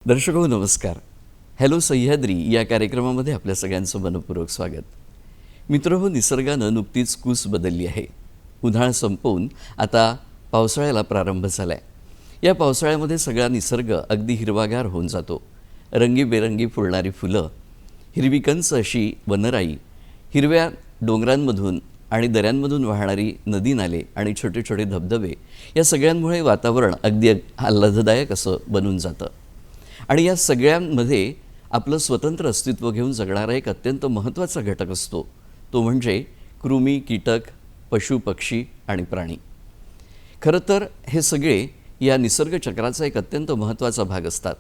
दर्शको नमस्कार. हॅलो सह्याद्री या कार्यक्रमामध्ये आपल्या सगळ्यांचं मनपूर्वक स्वागत. मित्रहो, निसर्गानं नुकतीच कूस बदलली आहे. उन्हाळा संपवून आता पावसाळ्याला प्रारंभ झाला आहे. या पावसाळ्यामध्ये सगळा निसर्ग अगदी हिरवागार होऊन जातो. रंगीबेरंगी फुलणारी फुलं, हिरवी कंच अशी वनराई, हिरव्या डोंगरांमधून आणि दऱ्यांमधून वाहणारी नदी नाले आणि छोटे छोटे धबधबे, या सगळ्यांमुळे वातावरण अगदी आल्हाददायक असं बनून जातं. आणि या सगळ्यांमध्ये आपलं स्वतंत्र अस्तित्व घेऊन जगणारा एक अत्यंत महत्त्वाचा घटक असतो, तो म्हणजे कृमी, कीटक, पशु, पक्षी आणि प्राणी. खरं तर हे सगळे या निसर्गचक्राचा एक अत्यंत महत्त्वाचा भाग असतात.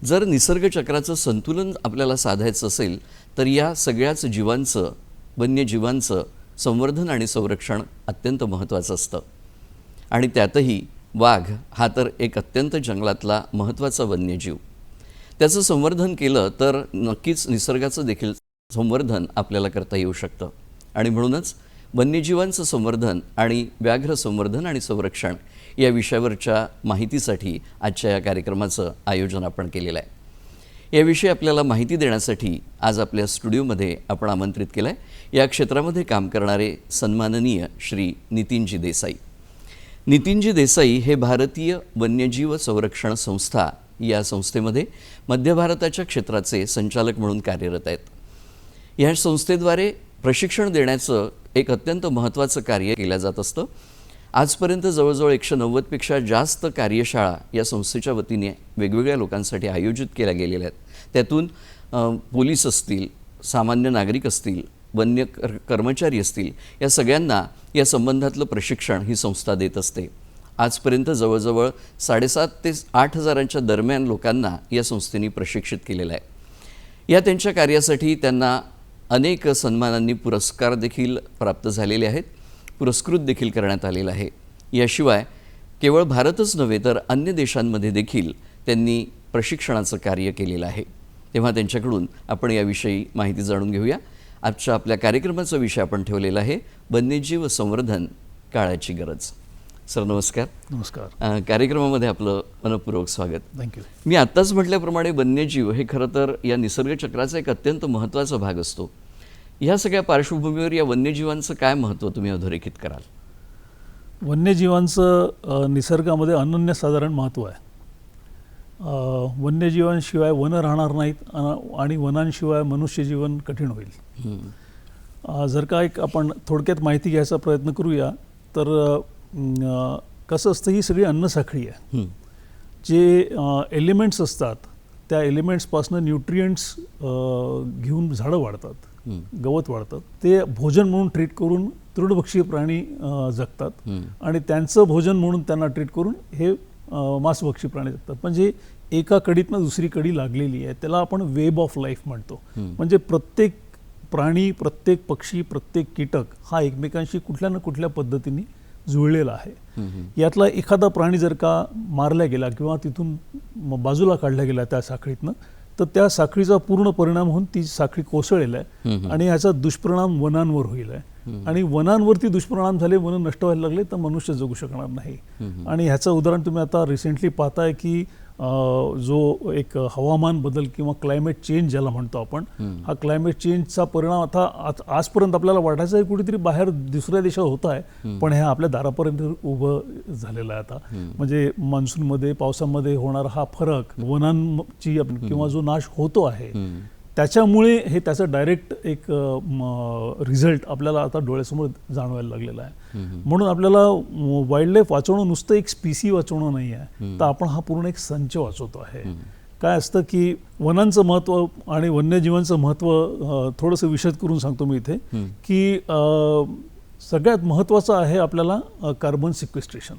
जर निसर्गचक्राचं संतुलन आपल्याला साधायचं असेल तर या सगळ्याच जीवांचं, वन्यजीवांचं संवर्धन आणि संरक्षण अत्यंत महत्त्वाचं असतं. आणि त्यातही वाघ हा तर एक अत्यंत जंगलातला महत्त्वाचा वन्यजीव. त्याचं संवर्धन केलं तर नक्कीच निसर्गाचं देखील संवर्धन आपल्याला करता येऊ शकतं. आणि म्हणूनच वन्यजीवांचं संवर्धन आणि व्याघ्र संवर्धन आणि संरक्षण या विषयावरच्या माहितीसाठी आजच्या या कार्यक्रमाचं आयोजन आपण केलेलं आहे. याविषयी आपल्याला माहिती देण्यासाठी आज आपल्या स्टुडिओमध्ये आपण आमंत्रित केलं आहे या क्षेत्रामध्ये काम करणारे सन्माननीय श्री नितीनजी देसाई. नितीनजी देसाई हे भारतीय वन्यजीव संरक्षण संस्था या संस्थेमध्ये मध्य भारताच्या क्षेत्राचे संचालक म्हणून कार्यरत आहेत. या संस्थेद्वारे प्रशिक्षण देण्याचं एक अत्यंत महत्त्वाचं कार्य केलं जात असतं. आजपर्यंत जवळजवळ 190पेक्षा जास्त कार्यशाळा या संस्थेच्या वतीने वेगवेगळ्या लोकांसाठी आयोजित केल्या गेलेल्या आहेत. त्यातून पोलीस असतील, सामान्य नागरिक असतील, वन्य कर्मचारी असतील, या सगळ्यांना या संबंधातलं प्रशिक्षण ही संस्था देत असते. आजपर्यंत जवळजवळ 7,500 ते 8,000च्या दरम्यान लोकांना या संस्थेने प्रशिक्षित केलेलं आहे. या त्यांच्या कार्यासाठी त्यांना अनेक सन्मानांनी पुरस्कार देखील प्राप्त झालेले आहेत, पुरस्कृत देखील करण्यात आलेलं आहे. याशिवाय केवळ भारतच नव्हे तर अन्य देशांमध्ये देखील त्यांनी प्रशिक्षणाचं कार्य केलेलं आहे. तेव्हा त्यांच्याकडून आपण याविषयी माहिती जाणून घेऊया. आजच्या आपल्या कार्यक्रमाचा विषय आपण ठेवलेला आहे वन्यजीव संवर्धन, काळाची गरज. सर नमस्कार. नमस्कार. कार्यक्रमामध्ये आपलं मनपूर्वक स्वागत. थँक्यू. मी आत्ताच म्हटल्याप्रमाणे वन्यजीव हे खरं तर या निसर्गचक्राचा एक अत्यंत महत्त्वाचा भाग असतो. ह्या सगळ्या पार्श्वभूमीवर या वन्यजीवांचं काय महत्त्व तुम्ही अधोरेखित कराल? वन्यजीवांचं निसर्गामध्ये अनन्यसाधारण महत्त्व आहे. वन्यजीवांशिवाय वन राहणार नाहीत आणि वनांशिवाय मनुष्य जीवन कठीण होईल. जर का एक आपण थोडक्यात माहिती घ्यायचा प्रयत्न करूया तर कसं असतं, ही सगळी अन्नसाखळी आहे. जे एलिमेंट्स असतात त्या एलिमेंट्सपासून न्यूट्रियंट्स घेऊन झाडं वाढतात, गवत वाढतात. ते भोजन म्हणून ट्रीट करून तृणभक्षी प्राणी जगतात आणि त्यांचं भोजन म्हणून त्यांना ट्रीट करून हे मांसभक्षी प्राणी जगतात. म्हणजे एका कडीतनं दुसरी कडी लागलेली आहे. त्याला आपण वेब ऑफ लाईफ म्हणतो. म्हणजे प्रत्येक प्राणी, प्रत्येक पक्षी, प्रत्येक कीटक हा एकमेकांशी कुठल्या ना कुठल्या पद्धतीने जुळलेला आहे. यातला एखादा प्राणी जर का मारला गेला किंवा तिथून बाजूला काढला गेला त्या साखळीतनं, तर त्या साखळीचा पूर्ण परिणाम होऊन ती साखळी कोसळलेला आहे आणि ह्याचा दुष्परिणाम वनांवर होईल आहे. आणि वनांवरती दुष्परिणाम झाले, वन नष्ट व्हायला लागले, तर मनुष्य जगू शकणार नाही. आणि ह्याचं उदाहरण तुम्ही आता रिसेंटली पाहताय की जो एक हवामान बदल किंवा क्लायमेट चेंज ज्याला म्हणतो आपण, हा क्लायमेट चेंजचा परिणाम आता आजपर्यंत आपल्याला वाटायचं आहे कुठेतरी बाहेर दुसऱ्या देशात होत आहे, पण ह्या आपल्या दारापर्यंत उभं झालेलं आहे आता. म्हणजे मान्सूनमध्ये, पावसामध्ये होणारा हा फरक, वनांची किंवा जो नाश होतो आहे त्याच्यामुळे हे त्याचं डायरेक्ट एक रिझल्ट आपल्याला आता डोळ्यासमोर जाणवायला लागलेला आहे. म्हणून आपल्याला वाईल्ड लाईफ वाचवणं नुसतं एक स्पीसी वाचवणं नाही आहे, तर आपण हा पूर्ण एक संच वाचवतो आहे. काय असतं की वनांचं महत्त्व आणि वन्यजीवांचं महत्त्व थोडंसं विशद करून सांगतो मी इथे, की सगळ्यात महत्त्वाचं आहे आपल्याला कार्बन सिक्वेस्ट्रेशन.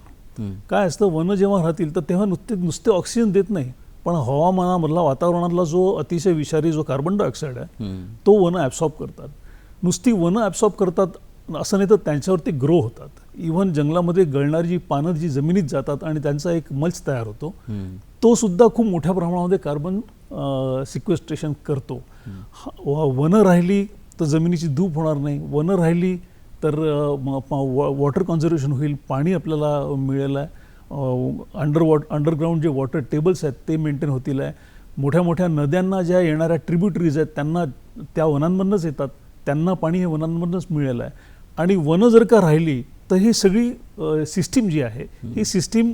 काय असतं, वन जेव्हा राहतील तर तेव्हा नुसते ऑक्सिजन देत नाही, पण हवामानामधला वातावरणातला जो अतिशय विषारी जो कार्बन डायऑक्साईड आहे तो वन ॲब्सॉर्ब करतात. नुसती वन ॲब्सॉर्ब करतात असं नाही तर त्यांच्यावरती ग्रो होतात. इव्हन जंगलामध्ये गळणारी जी पानं जी जमिनीत जातात आणि त्यांचा एक मल्च तयार होतो, तो सुद्धा खूप मोठ्या प्रमाणामध्ये कार्बन सिक्वेस्ट्रेशन करतो. वनं राहिली तर जमिनीची धूप होणार नाही, वनं राहिली तर वॉटर कॉन्झर्वेशन होईल, पाणी आपल्याला मिळेल आहे, अंडरग्राऊंड जे वॉटर टेबल्स आहेत ते मेंटेन होतील आहे, मोठ्या मोठ्या नद्यांना ज्या येणाऱ्या ट्रिब्युटरीज आहेत त्यांना त्या वनांमधूनच येतात, त्यांना पाणी हे वनांमधूनच मिळेल आहे. आणि वनं जर का राहिली तर ही सगळी सिस्टीम जी आहे ही सिस्टीम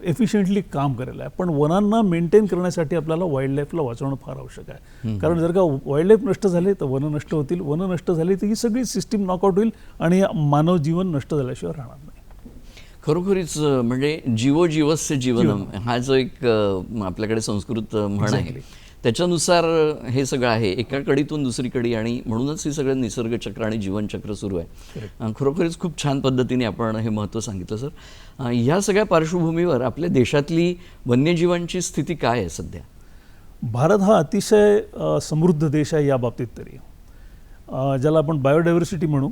एफिशियंटली काम करेल आहे. पण वनांना मेंटेन करण्यासाठी आपल्याला वाईल्ड लाईफला वाचवणं फार आवश्यक आहे. कारण जर का वाईल्ड लाईफ नष्ट झाले तर वनं नष्ट होतील, वनं नष्ट झाली तर ही सगळी सिस्टीम नॉकआउट होईल आणि मानव जीवन नष्ट झाल्याशिवाय राहणार नाही. खरोखरीच म्हणजे जीवो जीवस्य जीवनम हा जो एक आपल्याकडे संस्कृत म्हण आहे त्याच्यानुसार हे सगळं आहे, एका कडीतून दुसरी कडी, आणि म्हणूनच हे सगळं निसर्गचक्र आणि जीवनचक्र सुरू आहे. खरोखरीच खूप छान पद्धतीने आपण हे महत्त्व सांगितलं सर. ह्या सगळ्या पार्श्वभूमीवर आपल्या देशातली वन्यजीवांची स्थिती काय आहे सध्या? भारत हा अतिशय समृद्ध देश आहे या बाबतीत तरी. ज्याला आपण बायोडायव्हर्सिटी म्हणू,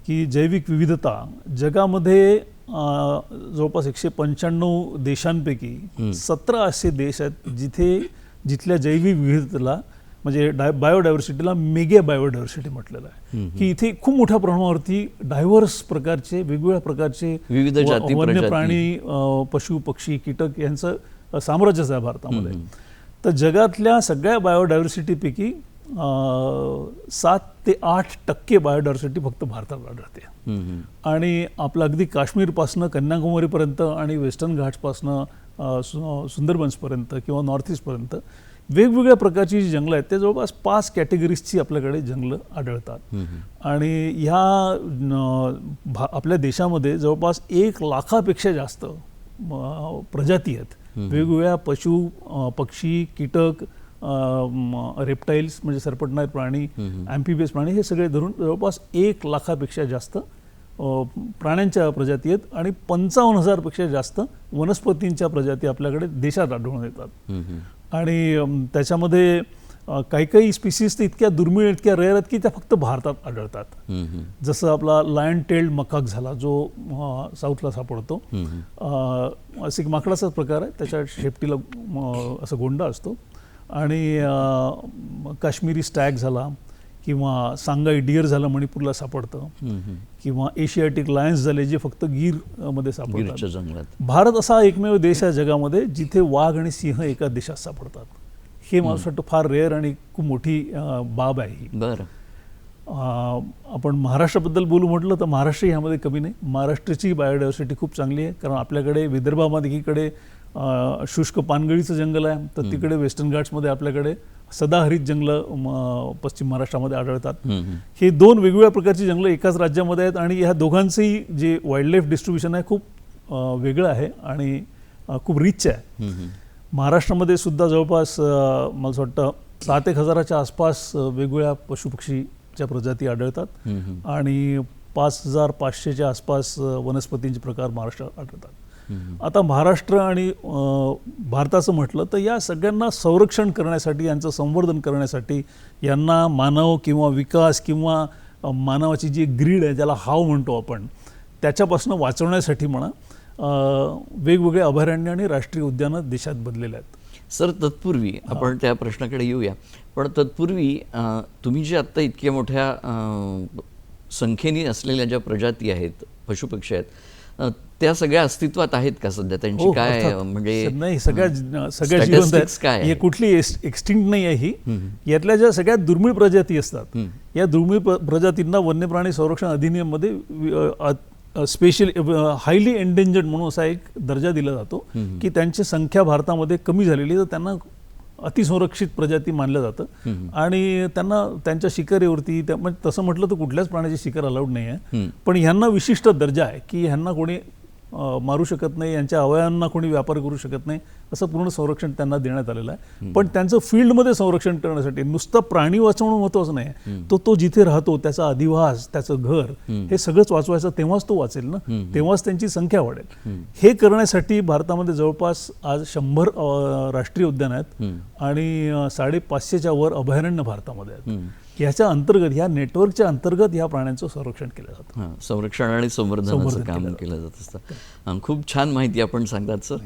की जैविक विविधता जगामध्ये जवळपास 195 देशांपैकी 17 असे देश आहेत जिथल्या जैविक विविधतेला म्हणजे बायोडायव्हर्सिटीला मेगा बायोडायव्हर्सिटी म्हटलेलं आहे. की इथे खूप मोठ्या प्रमाणावरती डायव्हर्स प्रकारचे वेगवेगळ्या प्रकारचे विविध जाती वन्य प्राणी, पशु पक्षी, कीटक यांचं साम्राज्यच आहे भारतामध्ये. तर जगातल्या सगळ्या बायोडायव्हर्सिटीपैकी 7 ते 8% बायोडायव्हर्सिटी फक्त भारतात आढळते. आणि आपलं अगदी काश्मीरपासनं कन्याकुमारीपर्यंत आणि वेस्टर्न घाट्सपासनं सुंदरबन्सपर्यंत किंवा नॉर्थ ईस्टपर्यंत वेगवेगळ्या प्रकारची जी जंगलं आहेत ते जवळपास 5 कॅटेगरीजची आपल्याकडे जंगलं आढळतात. आणि ह्या आपल्या देशामध्ये जवळपास 1 लाखापेक्षा जास्त प्रजाती आहेत. वेगवेगळ्या पशु, पक्षी, कीटक, रेप्टाईल्स म्हणजे सरपटणारे प्राणी, ॲम्फिबियस प्राणी, हे सगळे धरून जवळपास 1 लाखापेक्षा जास्त प्राण्यांच्या प्रजाती आहेत. आणि 55,000 पेक्षा जास्त वनस्पतींच्या प्रजाती आपल्याकडे देशात आढळून येतात. आणि त्याच्यामध्ये काही स्पीसीज तर इतक्या दुर्मिळ, इतक्या रेअर आहेत की त्या फक्त भारतात आढळतात. जसं आपला लायन टेल्ड मकाक झाला जो साऊथला सापडतो. असं एक माकडाचाच प्रकार आहे, त्याच्या शेपटीला असं गोंडा असतो. आणि काश्मीरी स्टॅग झाला किंवा सांगाई डिअर झालं, मणिपूरला सापडतं. किंवा एशियाटिक लायन्स झाले जे फक्त गीरमध्ये सापडतात. भारत असा एकमेव देश आहे जगामध्ये जिथे वाघ आणि सिंह एका देशात सापडतात. हे मला वाटतं फार रेअर आणि खूप मोठी बाब आहे ही. आपण महाराष्ट्राबद्दल बोलू म्हटलं तर महाराष्ट्र ह्यामध्ये कमी नाही. महाराष्ट्राची बायोडायव्हर्सिटी खूप चांगली आहे, कारण आपल्याकडे विदर्भामध्ये एकीकडे शुष्क पानगळीचं जंगल आहे, तर तिकडे वेस्टर्न घाट्समध्ये आपल्याकडे सदाहरित जंगलं पश्चिम महाराष्ट्रामध्ये आढळतात. हे 2 वेगवेगळ्या प्रकारची जंगलं एकाच राज्यामध्ये आहेत आणि ह्या दोघांचंही जे वाईल्ड लाईफ डिस्ट्रीब्युशन आहे खूप वेगळं आहे आणि खूप रिच आहे. महाराष्ट्रामध्ये सुद्धा जवळपास मला असं वाटतं 7,000-1,000च्या आसपास वेगवेगळ्या पशुपक्षीच्या प्रजाती आढळतात आणि 5,500च्या आसपास वनस्पतींचे प्रकार महाराष्ट्रात आढळतात. आता महाराष्ट्र आणि भारताचं म्हटलं तर या सगळ्यांना संरक्षण करण्यासाठी, यांचं संवर्धन करण्यासाठी, यांना मानव किंवा विकास किंवा मानवाची जी ग्रीड आहे ज्याला हाव म्हणतो आपण, त्याच्यापासून वाचवण्यासाठी म्हणा वेगवेगळे अभयारण्य आणि राष्ट्रीय उद्यानं देशात बनलेले आहेत. सर, तत्पूर्वी आपण त्या प्रश्नाकडे येऊया, पण तत्पूर्वी तुम्ही जे आत्ता इतक्या मोठ्या संख्येने असलेल्या ज्या प्रजाती आहेत, पशुपक्षी आहेत, त्या सगळ्या अस्तित्वात आहेत का सध्या? त्यांची काय म्हणजे नाही, सगळ्या जिवंत आहेत. हे कुठली एक्सटिंक्ट नाही आहे ही. यातल्या ज्या सगळ्यात दुर्मिळ प्रजाती असतात या दुर्मिळ प्रजातींना वन्यप्राणी संरक्षण अधिनियममध्ये स्पेशल हायली एंडेंजर्ड म्हणून असा एक दर्जा दिला जातो की त्यांची संख्या भारतामध्ये कमी झालेली, तर त्यांना अतिसंरक्षित प्रजाती मानलं जातं आणि त्यांना त्यांच्या शिकारीवरती म्हणजे तसं म्हटलं तर कुठल्याच प्राण्याची शिकार अलाउड नाही आहे, पण ह्यांना विशिष्ट दर्जा आहे की ह्यांना कोणी मारू शकत नाही, यांच्या अवयवांना कोणी व्यापार करू शकत नाही, असं पूर्ण संरक्षण त्यांना देण्यात आलेलं आहे. पण त्यांचं फील्डमध्ये संरक्षण करण्यासाठी नुसतं प्राणी वाचवणं महत्त्वाचं नाही, तो जिथे राहतो त्याचा अधिवास, त्याचं घर, हे सगळंच वाचवायचं, तेव्हाच तो वाचेल ना, तेव्हाच त्यांची संख्या वाढेल. हे करण्यासाठी भारतामध्ये जवळपास आज 100 राष्ट्रीय उद्यान आहेत आणि 550च्या वर अभयारण्य भारतामध्ये आहेत. याच्या अंतर्गत, ह्या नेटवर्कच्या अंतर्गत ह्या प्राण्यांचं संरक्षण केलं जातं. संरक्षण आणि संवर्धनाचं काम केलं जात असतं. खूप छान माहिती आपण सांगतात सर.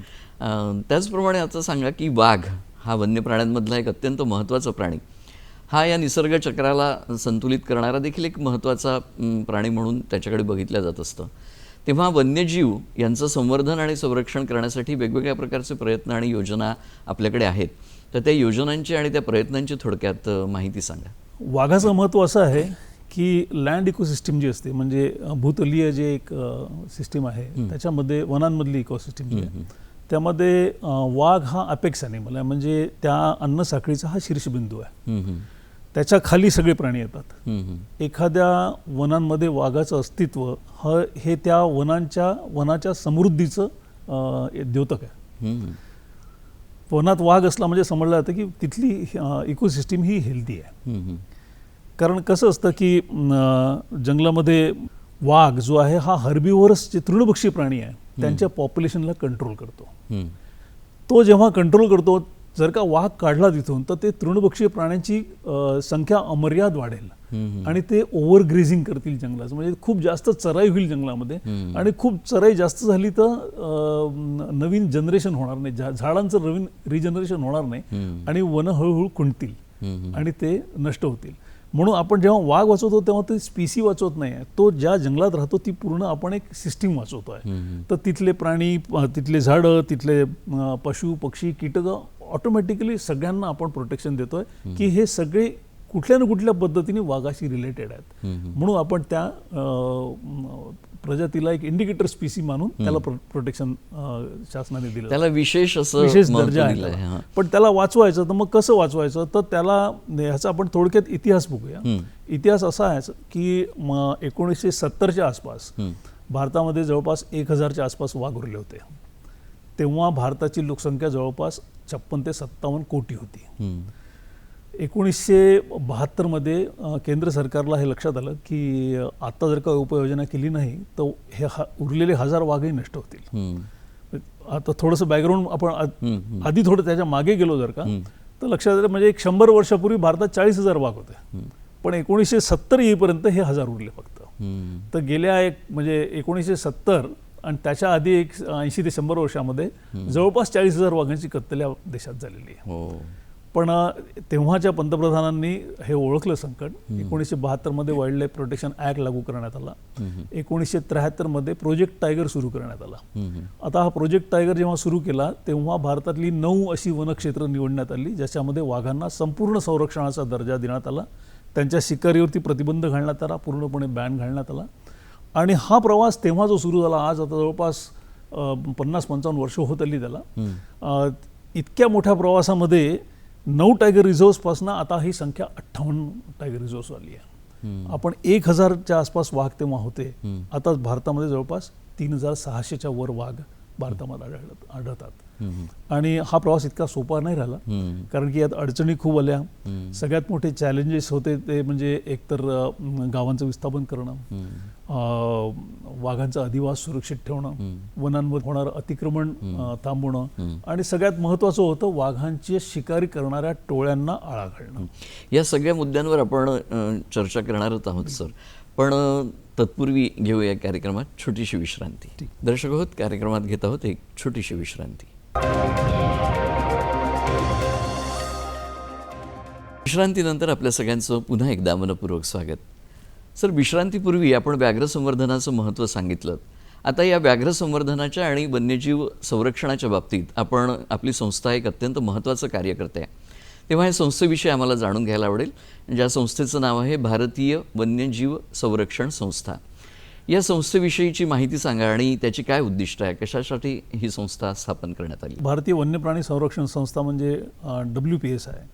त्याचप्रमाणे आता सांगा की वाघ हा वन्य प्राण्यांमधला एक अत्यंत महत्त्वाचा प्राणी, हा या निसर्ग चक्राला संतुलित करणारा देखील एक महत्त्वाचा प्राणी म्हणून त्याच्याकडे बघितलं जात असतं. तेव्हा वन्यजीव यांचं संवर्धन आणि संरक्षण करण्यासाठी वेगवेगळ्या प्रकारचे प्रयत्न आणि योजना आपल्याकडे आहेत. तर त्या योजनांची आणि त्या प्रयत्नांची थोडक्यात माहिती सांगा. वाघाचं महत्त्व असं आहे की लँड इकोसिस्टीम जी असते, म्हणजे भूतलीय जे एक सिस्टीम आहे त्याच्यामध्ये वनांमधली इकोसिस्टीम जी आहे त्यामध्ये वाघ हा अपेक्स ॲनिमल आहे, म्हणजे त्या अन्नसाखळीचा हा शीर्षबिंदू आहे. त्याच्या खाली सगळे प्राणी येतात. एखाद्या वनांमध्ये वाघाचं अस्तित्व हे त्या वनाच्या समृद्धीचं द्योतक आहे. वनात वाघ असला म्हणजे समजलं जातं की तिथली इकोसिस्टीम ही हेल्दी आहे. कारण कसं असतं की जंगलामध्ये वाघ जो आहे हा हर्बिव्हरस जे तृणभक्षी प्राणी आहे त्यांच्या पॉप्युलेशनला कंट्रोल करतो. तो जेव्हा कंट्रोल करतो, जर का वाघ काढला तिथून तर ते तृणभक्षी प्राण्यांची संख्या अमर्याद वाढेल आणि ते ओव्हर ग्रेझिंग करतील जंगलाचं, म्हणजे खूप जास्त चराई होईल जंगलामध्ये आणि खूप चराई जास्त झाली तर नवीन जनरेशन होणार नाही, झाडांचं नवीन रिजनरेशन होणार नाही आणि वन हळूहळू खुंटतील आणि ते नष्ट होतील. म्हणून आपण जेव्हा वाघ वाचवतो तेव्हा ते स्पीसी वाचवत नाही आहे, तो ज्या जंगलात राहतो ती पूर्ण आपण एक सिस्टीम वाचवतो आहे. तर तिथले प्राणी, तिथले झाडं, तिथले पशु पक्षी कीटक ऑटोमॅटिकली सगळ्यांना आपण प्रोटेक्शन देतोय की हे सगळे कुठल्या ना कुठल्या पद्धतीने वाघाशी रिलेटेड आहेत. म्हणून आपण त्या प्रजातीला एक इंडिकेटर स्पीसी मानून त्याला प्रोटेक्शन शासनाने दिलं, त्याला विशेष दर्जा आहे. पण त्याला वाचवायचं तर मग कसं वाचवायचं, तर त्याला ह्याचा आपण थोडक्यात इतिहास बघूया. इतिहास असा आहे की 1970च्या आसपास भारतामध्ये जवळपास 1000च्या आसपास वाघ उरले होते. तेव्हा भारताची लोकसंख्या जवळपास 56 ते 57 कोटी होती. 1972 मध्ये केंद्र सरकारला हे लक्षात आलं की आता जर का उपाययोजना केली नाही तर हे उरलेले 1000 वाघही नष्ट होतील. आता थोडंसं बॅकग्राऊंड आपण आधी थोडं त्याच्या मागे गेलो जर का तर लक्षात आलं, म्हणजे 100 वर्षापूर्वी भारतात 40,000 वाघ होते, पण 1970 येईपर्यंत हे 1000 उरले फक्त. तर गेल्या म्हणजे 1970 आणि त्याच्या आधी 80 ते 100 वर्षामध्ये जवळपास 40,000 वाघांची कत्तल या देशात झालेली आहे. पण तेव्हाच्या पंतप्रधानांनी हे ओळखलं संकट. 1972 मध्ये वाईल्ड लाईफ प्रोटेक्शन ॲक्ट लागू करण्यात आला. 1973 मध्ये प्रोजेक्ट टायगर सुरू करण्यात आला. आता हा प्रोजेक्ट टायगर जेव्हा सुरू केला तेव्हा भारतातली 9 अशी वनक्षेत्र निवडण्यात आली ज्याच्यामध्ये वाघांना संपूर्ण संरक्षणाचा दर्जा देण्यात आला. त्यांच्या शिकारीवरती प्रतिबंध घालण्यात आला, पूर्णपणे बॅन घालण्यात आला. आणि हा प्रवास तेव्हा जो सुरू झाला, आज आता जवळपास 50-55 वर्ष होत आली त्याला. इतक्या मोठ्या प्रवासामध्ये 9 टायगर रिझर्व्सपासून आता ही संख्या 58 टायगर रिझर्व्स आली आहे. आपण 1000च्या आसपास वाघ तेव्हा होते, आता भारतामध्ये जवळपास 3600च्या वर वाघ भारतामध्ये आढळतात. आणि हा प्रवास इतका सोपा नाही राहिला, कारण की यात अडचणी खूप आल्या. सगळ्यात मोठे चॅलेंजेस होते ते म्हणजे एकतर गावांचं विस्थापन करणं, वाघांचा अधिवास सुरक्षित ठेवणं, वनांमध्ये होणारं अतिक्रमण थांबवणं आणि सगळ्यात महत्त्वाचं होतं वाघांची शिकारी करणाऱ्या टोळ्यांना आळा घालणं. या सगळ्या मुद्द्यांवर आपण चर्चा करणारच आहोत सर, पण तत्पूर्वी घेऊया कार्यक्रमात छोटीशी विश्रांती. दर्शक आहोत, कार्यक्रमात घेत आहोत एक छोटीशी विश्रांती. विश्रांतीनंतर आपल्या सगळ्यांचं पुन्हा एकदा मनपूर्वक स्वागत. सर, विश्रांतीपूर्वी आपण व्याघ्र संवर्धनाचं महत्त्व सांगितलं. आता या व्याघ्र संवर्धनाच्या आणि वन्यजीव संरक्षणाच्या बाबतीत आपण आपली संस्था एक अत्यंत महत्त्वाचं कार्य करते आहे. तेव्हा या संस्थेविषयी आम्हाला जाणून घ्यायला आवडेल. ज्या संस्थेचं नाव आहे भारतीय वन्यजीव संरक्षण संस्था. आहे. या संस्थेविषयीची माहिती सांगा आणि त्याची काय उद्दिष्ट आहे, कशासाठी ही संस्था स्थापन करण्यात आली? भारतीय वन्यप्राणी संरक्षण संस्था म्हणजे WPS आहे.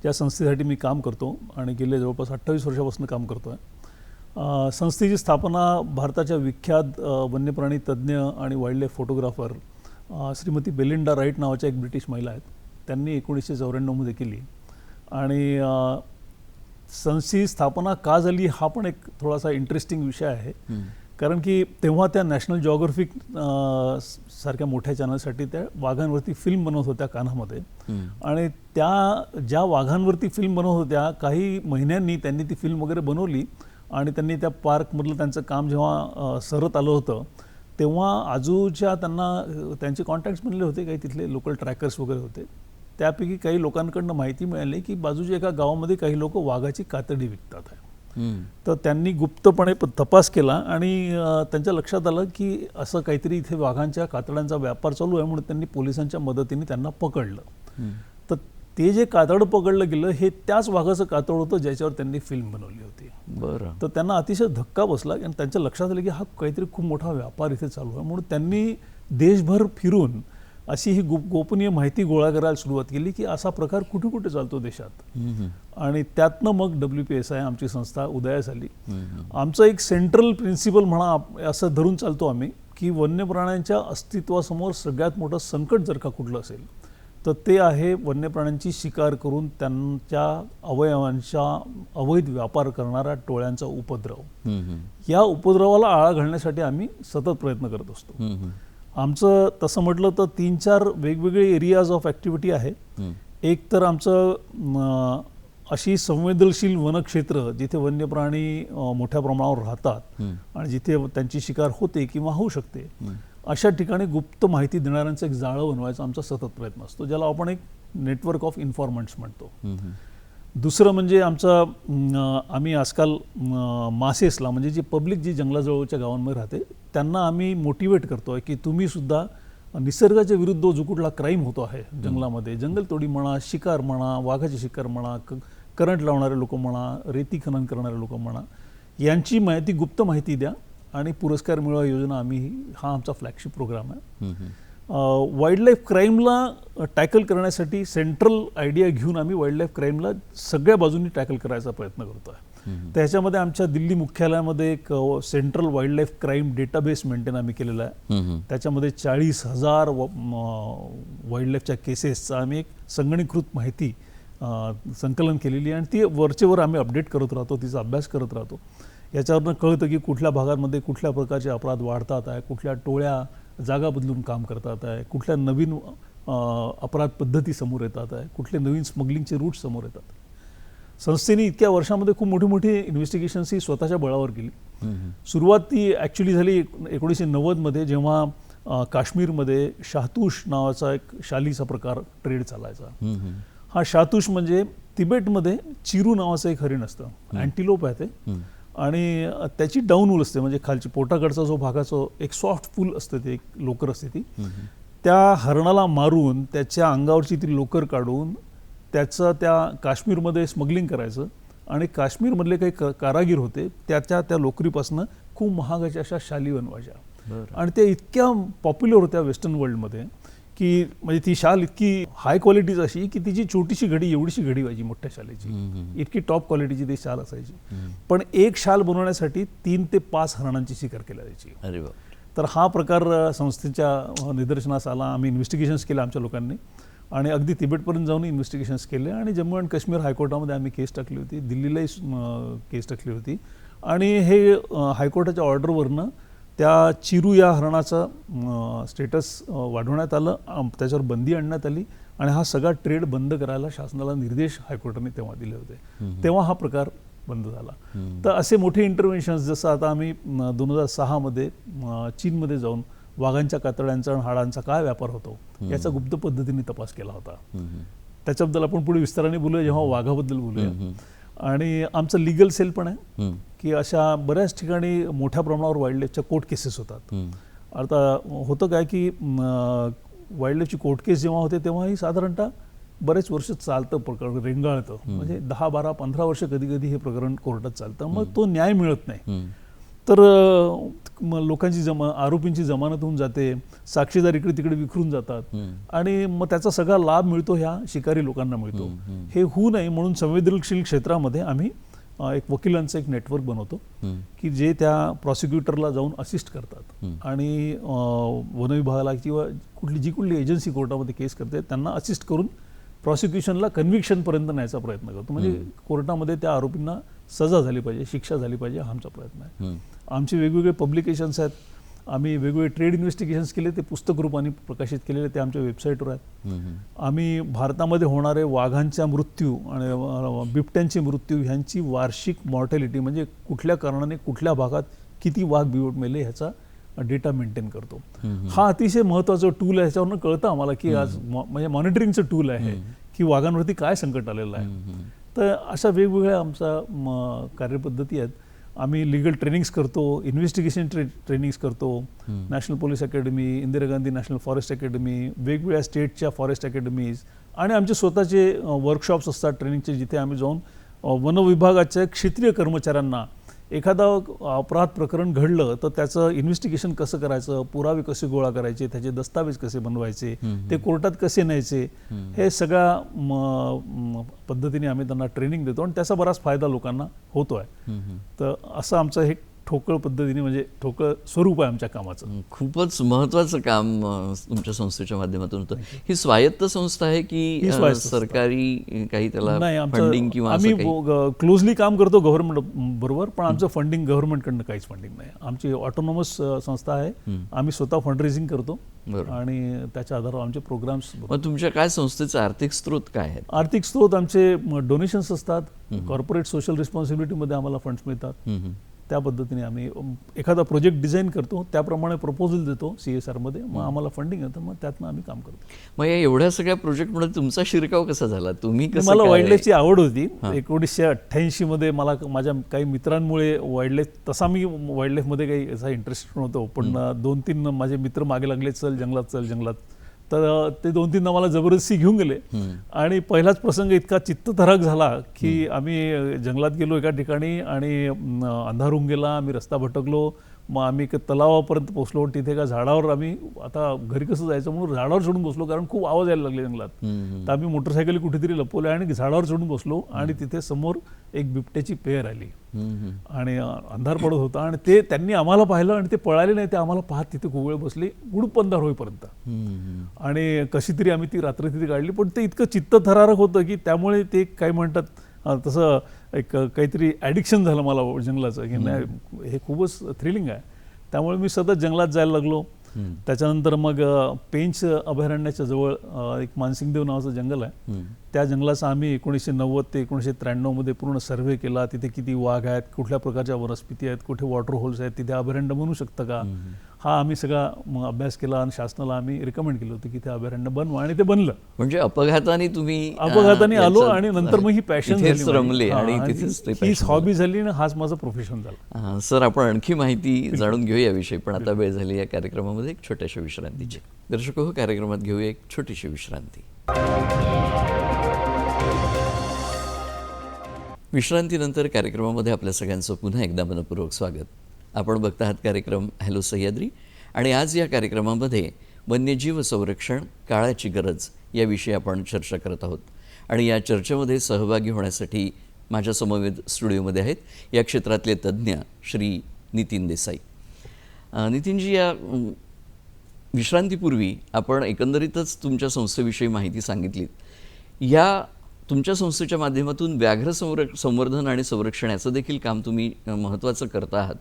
त्या संस्थेसाठी मी काम करतो आणि गेले जवळपास 28 वर्षापासून काम करतो आहे. संस्थेची स्थापना भारताच्या विख्यात वन्यप्राणी तज्ज्ञ आणि wildlife photographer Shrimati Belinda Wright नावाच्या एक ब्रिटिश महिला आहेत, त्यांनी 1994 केली. आणि संस्थेची स्थापना का झाली हा पण एक थोडासा इंटरेस्टिंग विषय आहे. कारण की तेव्हा त्या नॅशनल जिओग्राफिक सारख्या मोठ्या चॅनलसाठी त्या वाघांवरती फिल्म बनवत होत्या कान्हामध्ये. आणि त्या ज्या वाघांवरती फिल्म बनवत होत्या काही महिन्यांनी त्यांनी ती फिल्म वगैरे बनवली आणि त्यांनी त्या पार्कमधलं त्यांचं काम जेव्हा सरत आलं होतं तेव्हा आजूच्या त्यांना त्यांचे कॉन्टॅक्ट्स बनले होते, काही तिथले लोकल ट्रॅकर्स वगैरे होते. त्यापैकी काही लोकांकडनं माहिती मिळाली की बाजूच्या एका गावामध्ये काही लोक वाघाची कातडी विकतात आहे. तर त्यांनी गुप्तपणे तपास केला आणि त्यांच्या लक्षात आलं की असं काहीतरी इथे वाघांच्या कातड्यांचा व्यापार चालू आहे, म्हणून त्यांनी पोलिसांच्या मदतीने त्यांना पकडलं. तर ते जे कातड पकडलं गेलं हे त्याच वाघाचं कातड होतं ज्याच्यावर त्यांनी फिल्म बनवली होती. बरं. तर त्यांना अतिशय धक्का बसला आणि त्यांच्या लक्षात आलं की हा काहीतरी खूप मोठा व्यापार इथे चालू आहे. म्हणून त्यांनी देशभर फिरून अशी ही गोपनीय माहिती गोळा करायला सुरुवात केली की असा प्रकार कुठे कुठे चालतो देशात. आणि त्यातनं मग WPSI आमची संस्था उदयास आली. आमचं एक सेंट्रल प्रिन्सिपल म्हणा असं धरून चालतो आम्ही की वन्य प्राण्यांच्या अस्तित्वासमोर सगळ्यात मोठं संकट जर का कुठलं असेल तर ते आहे वन्य प्राण्यांची शिकार करून त्यांच्या अवयवांचा अवैध व्यापार करणाऱ्या टोळ्यांचा उपद्रव. या उपद्रवाला आळा घालण्यासाठी आम्ही सतत प्रयत्न करत असतो. आमचं तसं म्हटलं तर 3-4 वेगवेगळे एरियाज ऑफ ॲक्टिव्हिटी आहे. एक तर आमचं अशी संवेदनशील वनक्षेत्र जिथे वन्य प्राणी मोठ्या प्रमाणावर राहतात आणि जिथे त्यांची शिकार होते किंवा होऊ शकते अशा ठिकाणी गुप्त माहिती देणाऱ्यांचं एक जाळं बनवायचा आमचा सतत प्रयत्न असतो, ज्याला आपण एक नेटवर्क ऑफ इन्फॉर्मंट्स म्हणतो. दुसरं म्हणजे आम्ही आजकाल मासेसला म्हणजे जी पब्लिक जी जंगलाजवळच्या गावांमध्ये राहते त्यांना आम्ही मोटिवेट करतो आहे की तुम्ही सुद्धा निसर्गाच्या विरुद्ध जो कुठला क्राईम होतो आहे जंगलामध्ये, जंगलतोडी म्हणा, शिकार म्हणा, वाघाची शिकार म्हणा, करंट लावणारे लोक म्हणा, रेती खनन करणारे लोक म्हणा, यांची माहिती गुप्त माहिती द्या आणि पुरस्कार मिळवा योजना हा आमचा फ्लॅगशिप प्रोग्राम आहे. वाईल्डलाईफ क्राईमला टॅकल करण्यासाठी सेंट्रल आयडिया घेऊन आम्ही वाईल्डलाईफ क्राईमला सगळ्या बाजूंनी टॅकल करायचा प्रयत्न करतो आहे. त्याच्यामध्ये आमच्या दिल्ली मुख्यालयामध्ये एक central wildlife crime database maintain आम्ही केलेला आहे. त्याच्यामध्ये 40,000 वाईल्डलाईफच्या केसेसचा आम्ही एक संगणीकृत माहिती संकलन केलेली आहे आणि ती वरचेवर आम्ही अपडेट करत राहतो, तिचा अभ्यास करत राहतो. याच्यावरनं कळतं की कुठल्या भागांमध्ये कुठल्या प्रकारचे अपराध वाढतात आहे, कुठल्या टोळ्या जागा बदलून काम करतात आहे, कुठल्या नवीन अपराध पद्धती समोर येतात आहे, कुठले नवीन स्मगलिंगचे रूट समोर येतात. संस्थेने इतक्या वर्षामध्ये खूप मोठी मोठी इन्व्हेस्टिगेशन्स ही स्वतःच्या बळावर केली. सुरुवात ती ॲक्च्युली झाली 1990 जेव्हा काश्मीरमध्ये शाहतूश नावाचा एक शालीचा प्रकार ट्रेड चालायचा. हा शाहतूश म्हणजे तिबेटमध्ये चिरू नावाचं एक हरिण असतं, अँटिलोप आहे ते, आणि त्याची डाऊन वूल असते म्हणजे खालची पोटाकडचा जो भागाचं एक सॉफ्ट फूल असतं, ते एक लोकर असते ती. त्या हरणाला मारून त्याच्या अंगावरची ती लोकर काढून त्याचं त्या काश्मीरमध्ये स्मगलिंग करायचं आणि काश्मीरमधले काही कारागीर होते त्या लोकरीपासून खूप महागाच्या अशा शाली बनवायच्या. आणि त्या इतक्या पॉप्युलर होत्या वेस्टर्न वर्ल्डमध्ये की म्हणजे ती शाल इतकी हाय क्वालिटीच अशी की तिची छोटीशी घडी एवढीशी घडी व्हायची मोठ्या शालेची, इतकी टॉप क्वालिटीची ती शाल असायची. पण एक शाल बनवण्यासाठी 3 ते 5 हरणांची शिकार केली जायची. अरे वा. तर हा प्रकार संस्थेच्या निदर्शनास आला. आम्ही इन्व्हेस्टिगेशन्स केले आमच्या लोकांनी आणि अगदी तिबेटपर्यंत जाऊन इन्व्हेस्टिगेशन्स केले आणि जम्मू अँड काश्मीर हायकोर्टामध्ये आम्ही केस टाकली होती, दिल्लीलाही केस टाकली होती. आणि हे हायकोर्टाच्या ऑर्डरवरनं त्या चिरू या हरणाचं स्टेटस वाढवण्यात आलं, त्याच्यावर बंदी आणण्यात आली आणि हा सगळा ट्रेड बंद करायला शासनाला निर्देश हायकोर्टाने तेव्हा दिले होते. तेव्हा हा प्रकार बंद झाला. तर असे मोठे इंटरव्हेन्शन्स जसं आता आम्ही 2006 चीनमध्ये जाऊन वाघांच्या कातड्यांचा आणि हाडांचा काय व्यापार होतो याचा गुप्त पद्धतीने तपास केला होता. त्याच्याबद्दल आपण पुढे विस्ताराने बोलूया जेव्हा वाघाबद्दल बोलूया. आणि आमचं लिगल सेल पण आहे की अशा बऱ्याच ठिकाणी मोठ्या प्रमाणावर वाईल्डलाईफच्या कोर्ट केसेस होतात. आता होतं काय की वाईल्डलाईफची कोर्ट केस जेव्हा होते तेव्हाही साधारणतः बरेच वर्ष चालतं प्रकरण, रेंगाळतं. म्हणजे 10, 12, 15 वर्ष कधी कधी हे प्रकरण कोर्टात चालतं, मग तो न्याय मिळत नाही. तर लोकांची आरोपींची जमानत होऊन जाते, साक्षीदार इकडे तिकडे विखरून जातात आणि मग त्याचा सगळा लाभ मिळतो ह्या शिकारी लोकांना मिळतो. हे होऊ नये म्हणून संवेदनशील क्षेत्रामध्ये आम्ही एक वकिलांचं एक नेटवर्क बनवतो की जे त्या प्रॉसिक्युटरला जाऊन असिस्ट करतात आणि वनविभागाला किंवा कुठली एजन्सी कोर्टामध्ये केस करते त्यांना असिस्ट करून प्रॉसिक्युशनला कन्व्हिक्शनपर्यंत न्यायचा प्रयत्न करतो. म्हणजे कोर्टामध्ये त्या आरोपींना सजा झाली पाहिजे, शिक्षा झाली पाहिजे, हा आमचा प्रयत्न आहे. आमचे वेगवेगळे पब्लिकेशन्स आहेत, आम्ही वेगवेगळे ट्रेड इन्व्हेस्टिगेशन्स केले, ते पुस्तक रूपाने प्रकाशित केलेले, ते आमच्या वेबसाईटवर आहेत. आम्ही भारतामध्ये होणारे वाघांचा मृत्यू आणि बिबट्यांचे मृत्यू ह्यांची वार्षिक मॉर्टॅलिटी म्हणजे कुठल्या कारणाने कुठल्या भागात किती वाघ बिबट मेले ह्याचा डेटा मेंटेन करतो. हा अतिशय महत्त्वाचा टूल आहे. ह्याच्यावरून कळतं आम्हाला की आज म्हणजे मॉनिटरिंगचं टूल आहे की वाघांवरती काय संकट आलेलं आहे. तर अशा वेगवेगळ्या आमचा कार्यपद्धती आहेत. आम्ही लीगल ट्रेनिंग्स करतो, इन्व्हेस्टिगेशन ट्रेनिंग्स करतो, national police academy, Indira Gandhi national forest academy, वेगवेगळ्या स्टेटच्या फॉरेस्ट अकॅडमीज आणि आमचे स्वतःचे वर्कशॉप्स असतात ट्रेनिंगचे, जिथे आम्ही जाऊन वन विभागाच्या क्षेत्रीय कर्मचाऱ्यांना एखादं अपराध प्रकरण घडलं तर त्याचं इन्व्हेस्टिगेशन कसं करायचं, पुरावे कसे गोळा करायचे, त्याचे दस्तावेज कसे बनवायचे, ते कोर्टात कसे न्यायचे, हे सगळ्या पद्धतीने आम्ही त्यांना ट्रेनिंग देतो आणि त्याचा बराच फायदा लोकांना होतो आहे. तर असं आमचं हे ठोकळ पद्धतीने म्हणजे ठोकळ स्वरूप आहे आमच्या कामाचं. खूपच महत्त्वाचं काम तुमच्या संस्थेच्या माध्यमातून होतं. ही स्वायत्त संस्था आहे की सरकारी काही त्याला फंडिंग किंवा आम्ही क्लोजली काम करतो गव्हर्नमेंट बरोबर, पण आमचं फंडिंग गव्हर्नमेंटकडनं काहीच फंडिंग नाही. आमची ऑटोनॉमस संस्था आहे, आम्ही स्वतः फंडरेझिंग करतो आणि त्याच्या आधारावर आमचे प्रोग्राम्स. मग तुमच्या काय संस्थेचे आर्थिक स्रोत काय आहेत? आर्थिक स्रोत आमचे डोनेशन्स असतात, कॉर्पोरेट सोशल रिस्पॉन्सिबिलिटीमध्ये आम्हाला फंड्स मिळतात. त्या पद्धतीने आम्ही एखादा प्रोजेक्ट डिझाईन करतो, त्याप्रमाणे प्रपोजल देतो CSR मध्ये, मग आम्हाला फंडिंग येतं, मग त्यातनं आम्ही काम करतो. मग या एवढ्या सगळ्या प्रोजेक्टमध्ये तुमचा शिरकाव कसा झाला? तुम्ही मला वाईल्डलाईफची आवड होती. 1988 मध्ये मला माझ्या काही मित्रांमुळे वाईल्डलाईफ, तसा मी वाईल्डलाईफमध्ये काही असा इंटरेस्ट नव्हतो, पण 2-3 माझे मित्र मागे लागले, चल जंगलात चल जंगलात. तर ते 2-3 मला जबरदस्ती घेऊन गेले आणि पहिलाच प्रसंग इतका चित्तथरारक झाला की आम्ही जंगलात गेलो एका ठिकाणी आणि अंधार होऊन गेला, आम्ही रस्ता भटकलो. मग आम्ही तलावापर्यंत पोहोचलो, तिथे एका झाडावर आम्ही आता घरी कसं जायचं म्हणून झाडावर चढून बसलो, कारण खूप आवाज यायला लागले जंगलात. तर आम्ही मोटरसायकली कुठेतरी लपवल्या आणि झाडावर चढून बसलो आणि तिथे समोर एक बिबट्याची पेअर आली आणि अंधार पडत होता आणि ते त्यांनी आम्हाला पाहिलं आणि ते पळाले नाही, ते आम्हाला पाहत तिथे खूप वेळ बसले, गुडूप अंधार होईपर्यंत. आणि कशी तरी आम्ही ती रात्र तिथे काढली, पण ते इतकं चित्तथरारक होतं की त्यामुळे ते काय म्हणतात तसं एक काहीतरी ॲडिक्शन झालं मला जंगलाचं की नाही हे खूपच थ्रिलिंग आहे. त्यामुळे मी सतत जंगलात जायला लागलो. त्याच्यानंतर मग पेंच अभयारण्याच्या जवळ एक मानसिंगदेव नावाचं जंगल आहे, त्या जंगलाचा आम्ही 1990 ते 1993 मध्ये पूर्ण सर्व्हे केला. तिथे किती वाघ आहेत, कुठल्या प्रकारच्या वनस्पती आहेत, कुठे वॉटर होल्स आहेत, तिथे अभयारण्य बनू शकतं का, हा आम्ही सगळा अभ्यास केला आणि शासनाला आम्ही रिकमेंड केलं होतं की ते अभयारण्य बनवा आणि ते बनलं. म्हणजे अपघाताने आलो आणि नंतर मग ही पॅशन रमले आणि हीच हॉबी झाली आणि हाच माझं प्रोफेशन झालं. सर, आपण आणखी माहिती जाणून घेऊ याविषयी, पण आता वेळ झाली या कार्यक्रमामध्ये एक छोट्याशा विश्रांतीची. दर्शक हो, कार्यक्रमात घेऊया एक छोटीशी विश्रांती. विश्रांतीनंतर कार्यक्रमामध्ये आपल्या सगळ्यांचं पुन्हा एकदा मनपूर्वक स्वागत. आपण बघत आहात कार्यक्रम हॅलो सह्याद्री आणि आज या कार्यक्रमामध्ये वन्यजीव संरक्षण काळाची गरज याविषयी आपण चर्चा करत आहोत. आणि या चर्चेमध्ये सहभागी होण्यासाठी माझ्या समवेत स्टुडिओमध्ये आहेत या क्षेत्रातले तज्ज्ञ श्री नितीन देसाई. नितीनजी, या विश्रांतीपूर्वी आपण एकंदरीतच तुमच्या संस्थेविषयी माहिती सांगितलीत. या तुमच्या संस्थेच्या माध्यमातून व्याघ्र संवर्धन आणि संरक्षण याचं देखील काम तुम्ही महत्त्वाचं करता आहात.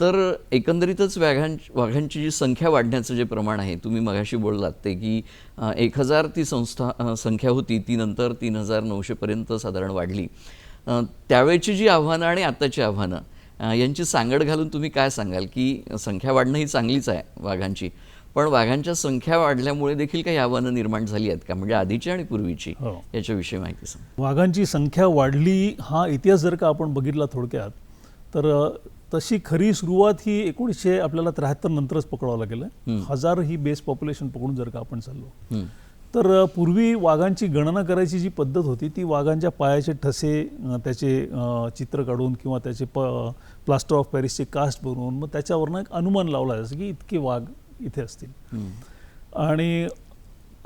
तर एकंदरीतच वाघांची जी संख्या वाढण्याचं जे प्रमाण आहे, तुम्ही मगाशी बोललात ते की 1000 ती संख्या होती, ती नंतर 3900पर्यंत साधारण वाढली. त्यावेळची जी आव्हानं आणि आत्ताची आव्हानं यांची सांगड घालून तुम्ही काय सांगाल की संख्या वाढणं ही चांगलीच आहे वाघांची, पण वाघांच्या संख्या वाढल्यामुळे देखील काही आव्हानं निर्माण झाली आहेत का, म्हणजे आधीची आणि पूर्वीची, याच्याविषयी माहिती सांगा. वाघांची संख्या वाढली हा इतिहास जर का आपण बघितला थोडक्यात, तर तशी खरी सुरुवात ही 1973 नंतरच पकडावं लागेल. 1000 ही बेस पॉप्युलेशन पकडून जर का आपण चाललो तर पूर्वी वाघांची गणना करायची जी पद्धत होती ती वाघांच्या पायाचे ठसे त्याचे चित्र काढून किंवा त्याचे प्लास्टर ऑफ पॅरिसचे कास्ट बनवून मग त्याच्यावरनं एक अनुमान लावला जायचं की इतके वाघ इथे असतील. आणि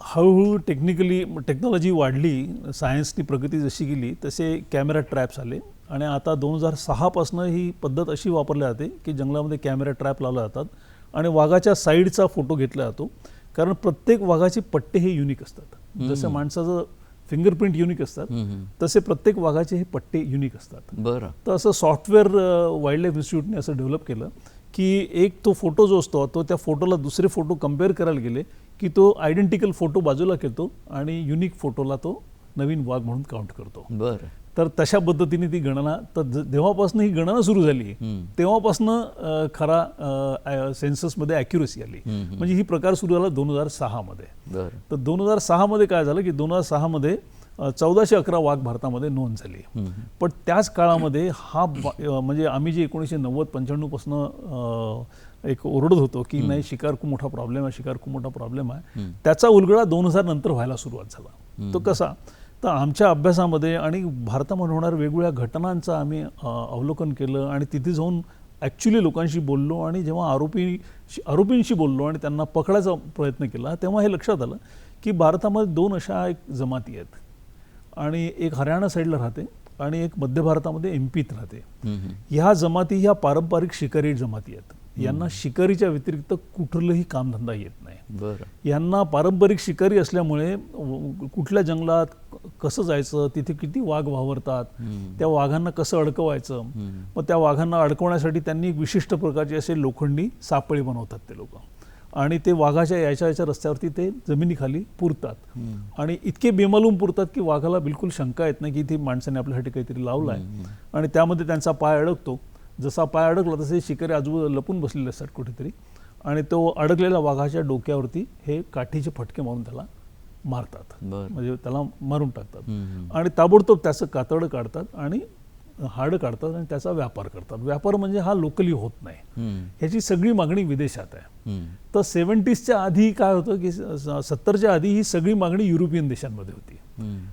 हळूहळू टेक्नॉलॉजी वाढली, सायन्सनी प्रगती जशी केली तसे कॅमेरा ट्रॅप्स आले आणि आता 2006 ही पद्धत अशी वापरली जाते की जंगलामध्ये कॅमेरा ट्रॅप लावले जातात आणि वाघाच्या साईडचा फोटो घेतला जातो. कारण प्रत्येक वाघाचे पट्टे हे युनिक असतात. जसं माणसाचं फिंगरप्रिंट युनिक असतात तसे प्रत्येक वाघाचे हे पट्टे युनिक असतात. बरं. तर असं सॉफ्टवेअर वाईल्ड लाईफ इन्स्टिट्यूटने असं डेव्हलप केलं की एक तो फोटो जो असतो तो त्या फोटोला दुसरे फोटो कम्पेअर करायला गेले की तो आयडेंटिकल फोटो बाजूला घेतो आणि युनिक फोटोला तो नवीन वाघ म्हणून काउंट करतो. बरं. तर तशा पद्धतीने ती गणना, तर जेव्हापासून ही गणना सुरू झाली तेव्हापासून खरा सेन्ससमध्ये ॲक्युरसी आली. म्हणजे ही प्रकार सुरू झाला 2006 मध्ये. बरं. तर 2006 मध्ये काय झालं की 2006 मध्ये 1411 वाघ भारतामध्ये नोंद झाली. पण त्याच काळामध्ये म्हणजे आम्ही जे 1990-95 पासून एक ओरडत होतो की नाही शिकार खूप मोठा प्रॉब्लेम आहे, शिकार खूप मोठा प्रॉब्लेम आहे, त्याचा उलगडा 2000 नंतर व्हायला सुरुवात झाला. तो कसा, तर आमच्या अभ्यासामध्ये आणि भारतामध्ये होणाऱ्या वेगवेगळ्या घटनांचं आम्ही अवलोकन केलं आणि तिथे जाऊन ॲक्च्युली लोकांशी बोललो आणि जेव्हा आरोपींशी बोललो आणि त्यांना पकडायचा प्रयत्न केला तेव्हा हे लक्षात आलं की भारतामध्ये 2 अशा एक जमाती आहेत आणि एक हरियाणा साईडला राहते आणि एक मध्य भारतामध्ये एमपीत राहते. ह्या जमाती ह्या पारंपरिक शिकारी जमाती आहेत. यांना शिकारीच्या व्यतिरिक्त कुठलंही कामधंदा येत नाही. बरं. यांना पारंपरिक शिकारी असल्यामुळे कुठल्या जंगलात कसं जायचं, तिथे किती वाघ वावरतात, त्या वाघांना कसं अडकवायचं, मग त्या वाघांना अडकवण्यासाठी त्यांनी एक विशिष्ट प्रकारचे असे लोखंडी सापळे बनवतात ते लोक आणि ते वाघाच्या याच्या रस्त्यावरती ते जमिनीखाली पुरतात आणि इतके बेमालूम पुरतात की वाघाला बिलकुल शंका येत नाही की इथे माणसाने आपल्यासाठी काहीतरी लावलं आहे आणि त्यामध्ये त्यांचा पाय अडकतो. जसा पाय अडकला तसे शिकारी आजूबाजूला लपून बसलेले असतात कुठेतरी आणि तो अडकलेल्या वाघाच्या डोक्यावरती हे काठीचे फटके मारून त्याला मारतात. म्हणजे त्याला मारून टाकतात आणि ताबडतोब त्याचं कातडं काढतात आणि हाडं काढतात आणि त्याचा व्यापार करतात. व्यापार म्हणजे हा लोकली होत नाही, ह्याची सगळी मागणी विदेशात आहे. तर 70sच्या आधी काय होतं की 70च्या आधी ही सगळी मागणी युरोपियन देशांमध्ये होती.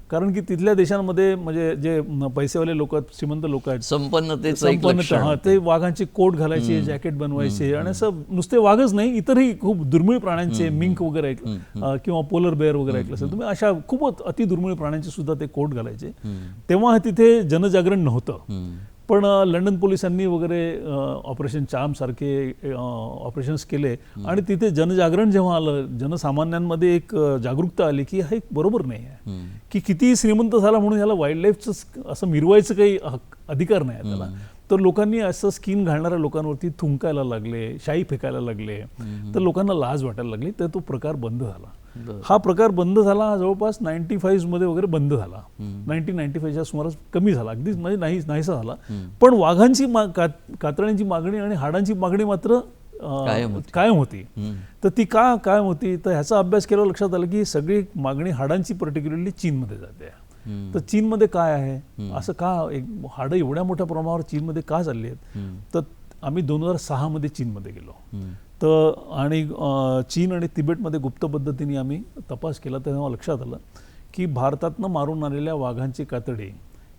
कारण की तिथल्या देशांमध्ये म्हणजे जे पैसेवाले लोक आहेत, श्रीमंत लोक आहेत, संपन्नता, ते वाघांचे कोट घालायचे, जॅकेट बनवायचे आणि असं नुसते वाघच नाही इतरही खूप दुर्मिळ प्राण्यांचे मिंक वगैरे किंवा पोलर बेअर वगैरे ऐकलं असेल तुम्ही, अशा खूप अति दुर्मिळ प्राण्यांचे सुद्धा ते कोट घालायचे. तेव्हा तिथे जनजागरण नव्हतं. पण लंडन पोलिसांनी वगैरे ऑपरेशन चार्म सारखे ऑपरेशन्स केले आणि तिथे जनजागरण जेव्हा आलं, जनसामान्यांमध्ये एक जागरूकता आली की हे बरोबर नाही आहे की कितीही श्रीमंत झाला म्हणून ह्याला वाईल्ड लाईफचं असं मिरवायचं काही अधिकार नाही आहे त्याला. तर लोकांनी असं स्किन घालणाऱ्या लोकांवरती थुंकायला लागले, शाई फेकायला लागले, तर लोकांना लाज वाटायला लागली. तर तो प्रकार बंद झाला. हा प्रकार बंद झाला जवळपास 95 मध्ये वगैरे बंद झाला. 1995च्या सुमारास कमी झाला, अगदीच म्हणजे नाहीसा झाला. पण वाघांची कातड्यांची मागणी आणि हाडांची मागणी मात्र कायम होती. तर ती का कायम होती, तर ह्याचा अभ्यास केल्यावर लक्षात आलं की सगळी मागणी हाडांची पर्टिक्युलरली चीनमध्ये जाते. तर चीनमध्ये काय आहे, असं का हाडं एवढ्या मोठ्या प्रमाणावर चीनमध्ये का चालली आहेत. तर आम्ही 2006 मध्ये चीनमध्ये गेलो. तर आणि चीन आणि तिबेटमध्ये गुप्त पद्धतीने आम्ही तपास केला. तेव्हा लक्षात आलं की भारतातनं मारून आलेल्या वाघांचे कातडे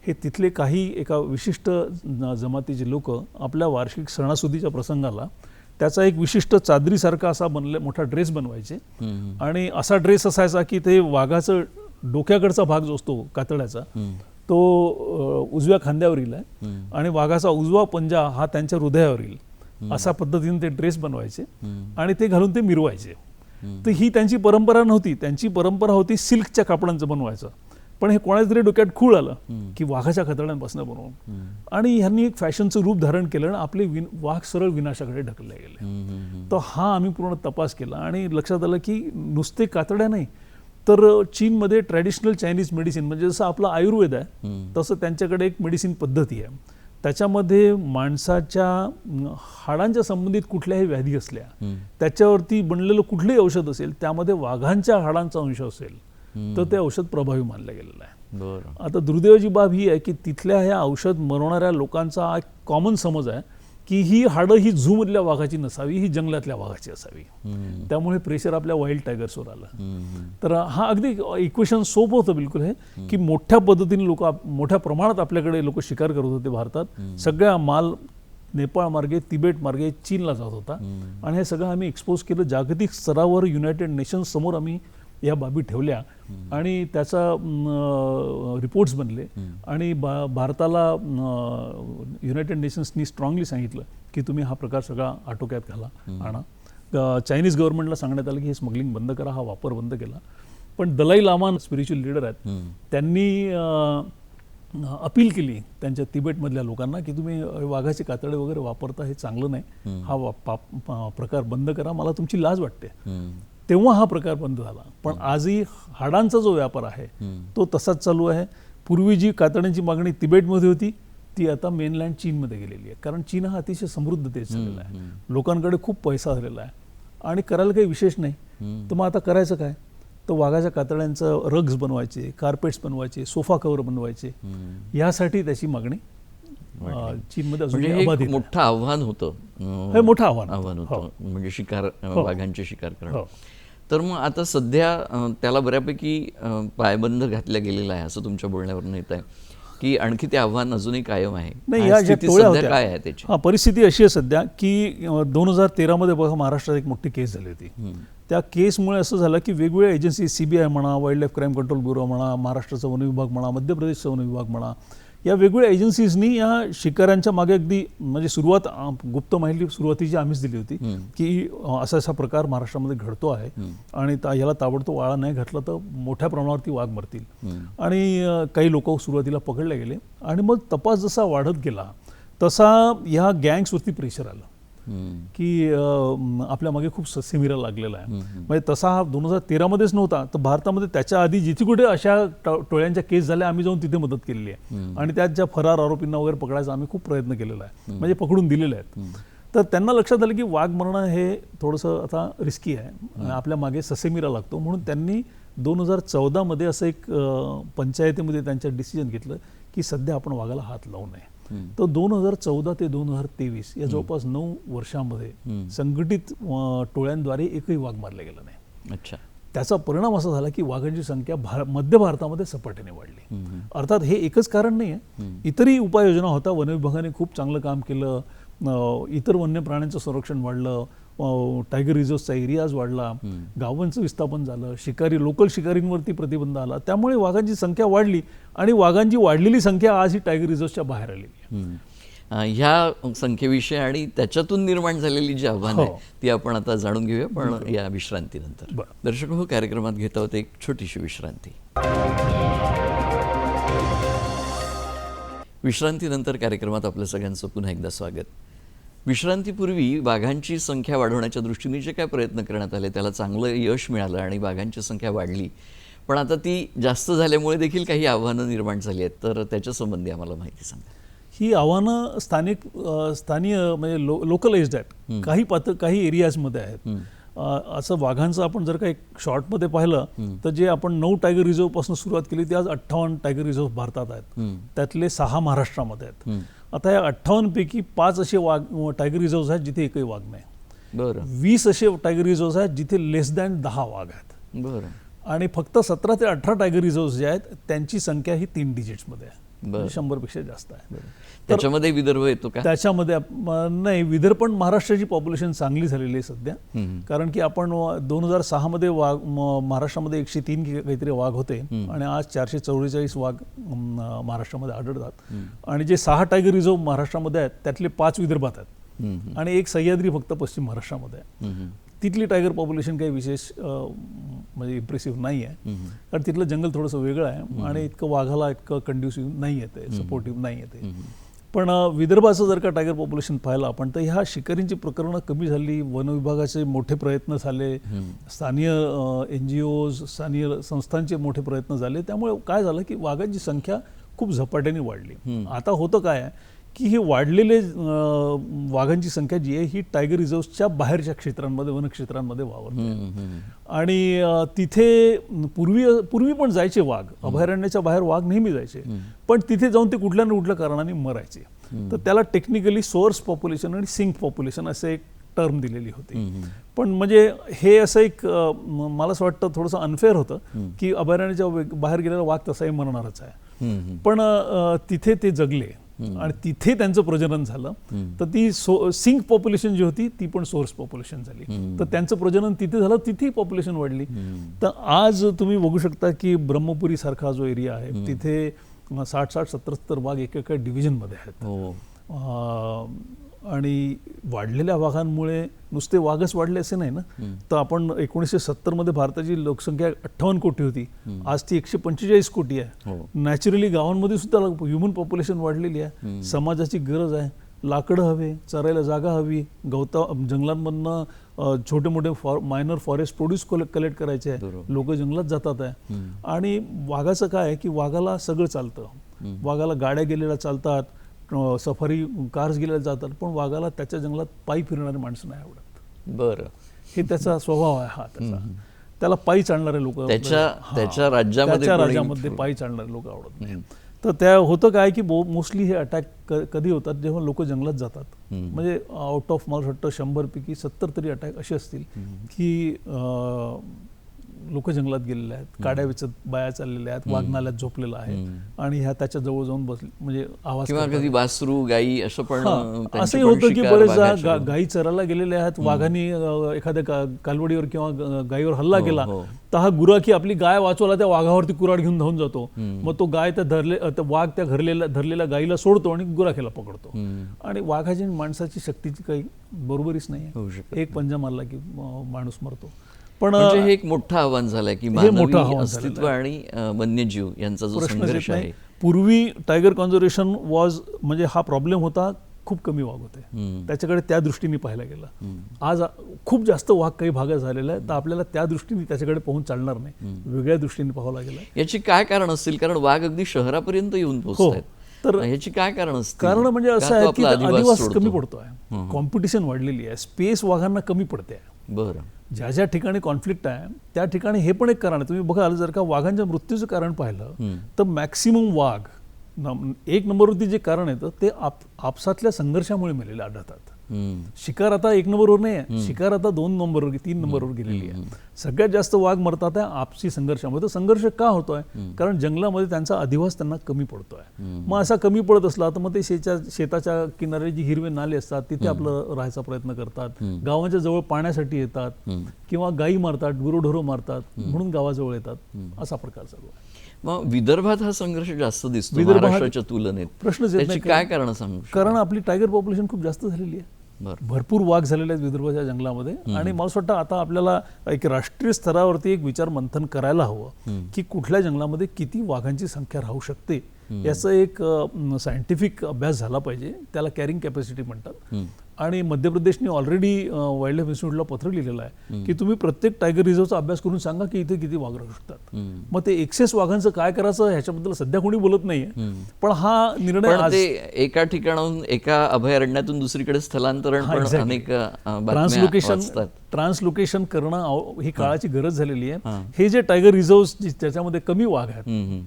हे तिथले काही एका विशिष्ट जमातीचे लोक आपल्या वार्षिक सणासुदीच्या प्रसंगाला त्याचा एक विशिष्ट चादरीसारखा असा मोठा ड्रेस बनवायचे आणि असा ड्रेस असायचा की ते वाघाचं डोक्याकडचा भाग जो असतो कातड्याचा तो उजव्या खांद्यावर येईल आणि वाघाचा उजवा पंजा हा त्यांच्या हृदयावर येईल, अशा पद्धतीने ते ड्रेस बनवायचे आणि ते घालून ते मिरवायचे. तर ही त्यांची परंपरा नव्हती. त्यांची परंपरा होती सिल्कच्या कापडांचं बनवायचं. पण हे कोणाच्या तरी डोक्यात खूळ आलं की वाघाच्या कातड्यांपासून बनवून आणि ह्यांनी एक फॅशनचं रूप धारण केलं आणि आपले वाघ सरळ विनाशाकडे ढकलले गेले. तर हा आम्ही पूर्ण तपास केला आणि लक्षात आलं की नुसते कातड्या नाही तर चीनमध्ये ट्रॅडिशनल चायनीज मेडिसिन म्हणजे जसं आपला आयुर्वेद आहे तसं त्यांच्याकडे एक मेडिसिन पद्धती आहे. त्याच्यामध्ये माणसाच्या हाडांच्या संबंधित कुठल्याही व्याधी असल्या त्याच्यावरती बनलेलं कुठलंही औषध असेल त्यामध्ये वाघांच्या हाडांचा अंश असेल तर ते औषध प्रभावी मानलं गेलेलं आहे. आता दुर्दैवाची बाब ही आहे की तिथल्या ह्या औषध बनवणाऱ्या लोकांचा एक कॉमन समज आहे की ही हाडं ही झूमधल्या वाघाची नसावी, ही जंगलातल्या वाघाची असावी. त्यामुळे प्रेशर आपल्या वाईल्ड टायगर्सवर आलं. तर हा अगदी इक्वेशन सोपं होतं बिलकुल हे, की मोठ्या पद्धतीने लोक मोठ्या प्रमाणात आपल्याकडे लोक शिकार करत होते भारतात. सगळ्या माल नेपाळ मार्गे, तिबेट मार्गे चीनला जात होता. आणि हे सगळं आम्ही एक्सपोज केलं. जागतिक स्तरावर युनायटेड नेशन्स समोर आम्ही या बाबी ठेवल्या आणि त्याचा रिपोर्ट्स बनले. आणि भारताला युनायटेड नेशन्सनी स्ट्रॉंगली सांगितलं की तुम्ही हा प्रकार सगळा आटोक्यात घाला, आणा. चायनीज गव्हर्नमेंटला सांगण्यात आलं की हे स्मगलिंग बंद करा, हा वापर बंद केला. पण दलाई लामा स्पिरिच्युअल लीडर आहेत, त्यांनी अपील केली त्यांच्या तिबेटमधल्या लोकांना की तुम्ही वाघाचे कातडे वगैरे वापरता, हे चांगलं नाही, हा प्रकार बंद करा, मला तुमची लाज वाटते. तेव्हा हा प्रकार बंद झाला. पण आजही हाडांचा जो व्यापार आहे तो तसाच चालू आहे. पूर्वी जी कातड्यांची मागणी तिबेटमध्ये होती ती आता मेनलँड चीनमध्ये गेलेली आहे. कारण चीन हा अतिशय समृद्ध देश झालेला आहे, लोकांकडे खूप पैसा झालेला आहे आणि करायला काही विशेष नाही. तर मग आता करायचं काय? तर वाघाच्या कातड्यांचं रग्स बनवायचे, कार्पेट्स बनवायचे, सोफा कव्हर बनवायचे, यासाठी त्याची मागणी चीनमध्ये अजून म्हणजे मोठं आव्हान होतं. हे मोठं आव्हान होतं म्हणजे शिकार, वाघांचे शिकार करणं. तर मग आता सध्या त्याला बऱ्यापैकी पायबंद घातला गेलेला आहे असं तुमच्या बोलण्यावरून येत आहे की आणखी ते आव्हान अजूनही कायम आहे? नाही, या ज्या टोळ्या होत्या काय आहे त्याची? परिस्थिती अशी आहे सध्या की 2013 बघा महाराष्ट्रात एक मोठी केस झाली होती. त्या केसमुळे असं झालं की वेगवेगळ्या एजन्सी, CBI म्हणा, wild life crime control bureau म्हणा, महाराष्ट्राचा वन विभाग म्हणा, मध्य प्रदेशचा वन विभाग म्हणा, या वेगवेगळ्या एजन्सीजनी या शिकाऱ्यांच्या मागे अगदी म्हणजे सुरुवात गुप्त माहिती सुरुवातीची आम्हीच दिली होती की असा प्रकार महाराष्ट्रामध्ये घडतो आहे आणि याला ताबडतोब आळा नाही घातला तर मोठ्या प्रमाणावरती वाघ मरतील. आणि काही लोक सुरुवातीला पकडले गेले आणि मग तपास जसा वाढत गेला तसा ह्या गँग्सवरती प्रेशर आलं की आपल्या मागे खूप ससेमिरा लागलेला आहे. म्हणजे तसा हा 2013 नव्हता, तर भारतामध्ये त्याच्या आधी जिथे कुठे अशा टोळ्यांच्या केस झाल्या आम्ही जाऊन तिथे मदत केलेली आहे. आणि त्यात ज्या फरार आरोपींना वगैरे पकडायचा आम्ही खूप प्रयत्न केलेला आहे, म्हणजे पकडून दिलेले आहेत. तर त्यांना लक्षात आलं की वाघ मरणं हे थोडंसं आता रिस्की आहे, आपल्या मागे ससेमिरा लागतो. म्हणून त्यांनी 2014 असं एक पंचायतीमध्ये त्यांच्या डिसिजन घेतलं की सध्या आपण वाघाला हात लावू नये. तर 2014 ते 2023 या जवळपास 9 वर्षांमध्ये संघटित टोळ्यांद्वारे एकही वाघ मारला गेला नाही. अच्छा. त्याचा परिणाम असा झाला की वाघांची संख्या मध्य भारतामध्ये झपाट्याने वाढली. अर्थात हे एकच कारण नाही आहे, इतरही उपाययोजना होता. वन विभागाने खूप चांगलं काम केलं, इतर वन्य प्राण्यांचं संरक्षण वाढलं, टायगर रिझर्व्हचा एरियाज वाढला, गावांचं विस्थापन झालं, लोकल शिकारींवरती प्रतिबंध आला. त्यामुळे वाघांची संख्या वाढली आणि वाघांची वाढलेली संख्या आज ही टायगर रिझर्व्हच्या बाहेर आलेली आहे. ह्या संख्येविषयी आणि त्याच्यातून निर्माण झालेली जी आव्हानं आहे ती आपण आता जाणून घेऊया, पण या विश्रांतीनंतर. दर्शक हो, कार्यक्रमात घेत आहोत एक छोटीशी विश्रांती. विश्रांतीनंतर कार्यक्रमात आपलं सगळ्यांचं पुन्हा एकदा स्वागत. विश्रांतीपूर्वी वाघांची संख्या वाढवण्याच्या दृष्टीने जे काय प्रयत्न करण्यात आले त्याला चांगलं यश मिळालं आणि वाघांची संख्या वाढली. पण आता ती जास्त झाल्यामुळे देखील काही आव्हानं निर्माण झाली आहेत, तर त्याच्या संबंधी आम्हाला माहिती सांगा. ही आव्हानं स्थानीय म्हणजे लोकलाइज्ड आहेत, काही एरियाजमध्ये आहेत. असं वाघांचं आपण जर का एक शॉर्टमध्ये पाहिलं तर जे आपण 9 टायगर रिझर्व्हपासून सुरुवात केली ती आज 58 टायगर रिझर्व्ह भारतात आहेत, त्यातले 6 महाराष्ट्रामध्ये आहेत. आता या 58 पैकी 5 असे टायगर रिझर्व्ह आहेत जिथे एकही वाघ नाही. बरं. 20 असे टायगर रिझर्व्ह आहेत जिथे लेस दॅन 10 वाघ आहेत. बरं. आणि फक्त 17 ते 18 टायगर रिझर्व्ह जे आहेत त्यांची संख्या ही 3 डिजिट्समध्ये आहे, 100पेक्षा जास्त आहे. त्याच्यामध्ये विदर्भ येतो का? त्याच्यामध्ये नाही, विदर्भ पण महाराष्ट्राची पॉप्युलेशन चांगली झालेली आहे सध्या. कारण की आपण 2006 वाघ महाराष्ट्रामध्ये 103 काहीतरी वाघ होते आणि आज 444 वाघ महाराष्ट्रामध्ये आढळतात. आणि जे 6 टायगर रिझर्व्ह महाराष्ट्रामध्ये आहेत त्यातले 5 विदर्भात आहेत आणि एक सह्याद्री फक्त पश्चिम महाराष्ट्रामध्ये आहे. तिथली टायगर पॉप्युलेशन काही विशेष म्हणजे इम्प्रेसिव्ह नाही आहे, कारण तिथलं जंगल थोडंसं वेगळं आहे आणि इतकं वाघाला इतकं कंड्युसिव्ह नाही येते, सपोर्टिव्ह नाही येते. पण विदर्भाचं जर का टायगर पॉप्युलेशन पाहिलं आपण तर ह्या शिकारींची प्रकरणं कमी झाली, वन विभागाचे मोठे प्रयत्न झाले, स्थानीय NGOज, स्थानीय संस्थांचे मोठे प्रयत्न झाले. त्यामुळे काय झालं की वाघांची संख्या खूप झपाट्याने वाढली. आता होतं काय आहे की हे वाढलेले वाघांची संख्या जी आहे ही टायगर रिझर्व्हच्या बाहेरच्या क्षेत्रांमध्ये, वनक्षेत्रांमध्ये वावरते. आणि तिथे पूर्वी पण जायचे वाघ, अभयारण्याच्या बाहेर वाघ नेहमी जायचे, पण तिथे जाऊन ते कुठल्या ना कुठल्या कारणाने मरायचे. तर त्याला टेक्निकली सोर्स पॉप्युलेशन आणि सिंक पॉप्युलेशन असं एक टर्म दिलेली होती. पण म्हणजे हे असं एक मला असं वाटतं थोडंसं अनफेअर होतं की अभयारण्याच्या बाहेर गेलेला वाघ तसाही मरणारच आहे. पण तिथे ते जगले आणि तिथे त्यांचं प्रजनन झालं. तर ती सिंक पॉप्युलेशन जी होती ती पण सोर्स पॉप्युलेशन झाली. तर त्यांचं प्रजनन तिथे झालं, तिथेही पॉप्युलेशन वाढली. तर आज तुम्ही बघू शकता की ब्रह्मपुरी सारखा जो एरिया आहे तिथे 60-70 वाघ एका डिव्हिजनमध्ये आहेत. आणि वाढलेल्या वाघांमुळे नुसते वाघच वाढले असे नाही ना. तर आपण 1970 मध्ये भारताची लोकसंख्या 58 कोटी होती, आज ती 145 कोटी आहे. नॅचरली गावांमध्ये सुद्धा ह्युमन पॉप्युलेशन वाढलेली आहे. समाजाची गरज आहे, लाकडं हवे, चरायला जागा हवी, जंगलांमधनं छोटे मोठे मायनर फॉरेस्ट प्रोड्यूस कलेक्ट करायचे आहे, लोक जंगलात जातात आहे. आणि वाघाचं काय आहे की वाघाला सगळं चालतं. वाघाला गाड्या गेलेल्या चालतात, सफारी कार्स गेलेल्या जातात, पण वाघाला त्याच्या जंगलात पायी फिरणारे माणसं नाही आवडत. बरं, हे त्याचा स्वभाव आहे. हा त्याला पायी चालणारे लोक, त्याच्या राज्यामध्ये पायी चालणारे लोक आवडत नाही. तर त्या होतं काय की मोस्टली हे अटॅक कधी होतात जेव्हा लोक जंगलात जातात. म्हणजे आउट ऑफ मला वाटतं 100 पैकी 70 तरी अटॅक असे असतील की लोक जंगलात गेलेले आहेत, काड्या विचत बाया चाललेल्या आहेत, वाघ नाल्यात झोपलेला आहे आणि ह्या त्याच्या जवळ जाऊन बसले, म्हणजे आवाज किंवा कधी वासरू गाई असं पण असंही होतं की बरेच गाई चरायला गेलेल्या आहेत, वाघांनी एखाद्या कालवडीवर किंवा गायीवर हल्ला केला तर हा गुराखी आपली गाय वाचवला त्या वाघावरती कुऱ्हाड घेऊन धावून जातो. मग तो गाय वाघ त्या धरलेल्या गायीला सोडतो आणि गुराखीला पकडतो. आणि वाघाची माणसाची शक्तीची काही बरोबरीच नाही. एक पंजा मारला की माणूस मरतो. पण हे एक मोठं आव्हान झालंय की मानवी अस्तित्व आणि वन्यजीव यांचा जो संघर्ष आहे. पूर्वी टायगर कॉन्झर्वेशन वॉज म्हणजे हा प्रॉब्लेम होता, खूप कमी वाघ होते, त्याच्याकडे त्या दृष्टीने पाहायला गेलं. आज खूप जास्त वाघ काही भागात झालेला आहे, तर आपल्याला त्या दृष्टीने त्याच्याकडे पाहून चालणार नाही, वेगळ्या दृष्टीने पाहावं लागेल. याची काय कारण असतील? कारण वाघ अगदी शहरापर्यंत येऊन पोहोचतात. तर ह्याची काय कारण असतील? कारण म्हणजे असं आहे की अधिवास कमी पडतोय, कॉम्पिटिशन वाढलेली आहे, स्पेस वाघांना कमी पडते. बरं, ज्या ज्या ठिकाणी कॉन्फ्लिक्ट आहे त्या ठिकाणी हे पण एक कारण आहे. तुम्ही बघाल जर का वाघांच्या मृत्यूचं कारण पाहिलं तर मॅक्सिमम वाघ एक नंबरवरती जे कारण येतं ते आपसातल्या संघर्षामुळे मेलेले आढळतात. शिकार आता 1 नंबरवर नाही आहे, शिकार आता 2 नंबरवर 3 नंबरवर गेलेली आहे. सगळ्यात जास्त वाघ मरतात आहे आपसी संघर्षामुळे. तर संघर्ष का होतोय? कारण जंगलामध्ये त्यांचा अधिवास त्यांना कमी पडतोय. मग असा कमी पडत असला तर मग ते शेताच्या किनारे जी हिरवे नाले असतात तिथे आपलं राहायचा प्रयत्न करतात, गावाच्या जवळ पाण्यासाठी येतात किंवा गायी मारतात, गुरंढोरं मारतात म्हणून गावाजवळ येतात, असा प्रकार चालू आहे. मग विदर्भात हा संघर्ष जास्त दिसतो महाराष्ट्राच्या तुलनेत. प्रश्नच येत नाही काय कारण सांगू? कारण आपली टायगर पॉप्युलेशन खूप जास्त झालेली आहे, भरपूर वाघ झालेले आहेत विदर्भाच्या जंगलामध्ये. आणि मला असं वाटतं आता आपल्याला एक राष्ट्रीय स्तरावरती एक विचार मंथन करायला हवं की कुठल्या जंगलामध्ये किती वाघांची संख्या राहू शकते, याचा एक सायंटिफिक अभ्यास झाला पाहिजे. त्याला कॅरिंग कॅपॅसिटी म्हणतात. आणि मध्य प्रदेशने ऑलरेडी वाईल्ड लाईफ इन्स्टिट्यूटला पत्र लिहिलेलं आहे की तुम्ही प्रत्येक टायगर रिझर्वचा अभ्यास करून सांगा की इथे किती वाघ राहू शकतात. मग ते एक्सेस वाघांचं काय करायचं ह्याच्याबद्दल सध्या कोणी बोलत नाहीये. पण हा निर्णय एका ठिकाणाहून एका अभयारण्यातून दुसरीकडे स्थलांतरण ट्रान्सलोकेशन करणं ही काळाची गरज झालेली आहे. हे जे टायगर रिझर्व्ह ज्याच्यामध्ये कमी वाघ आहेत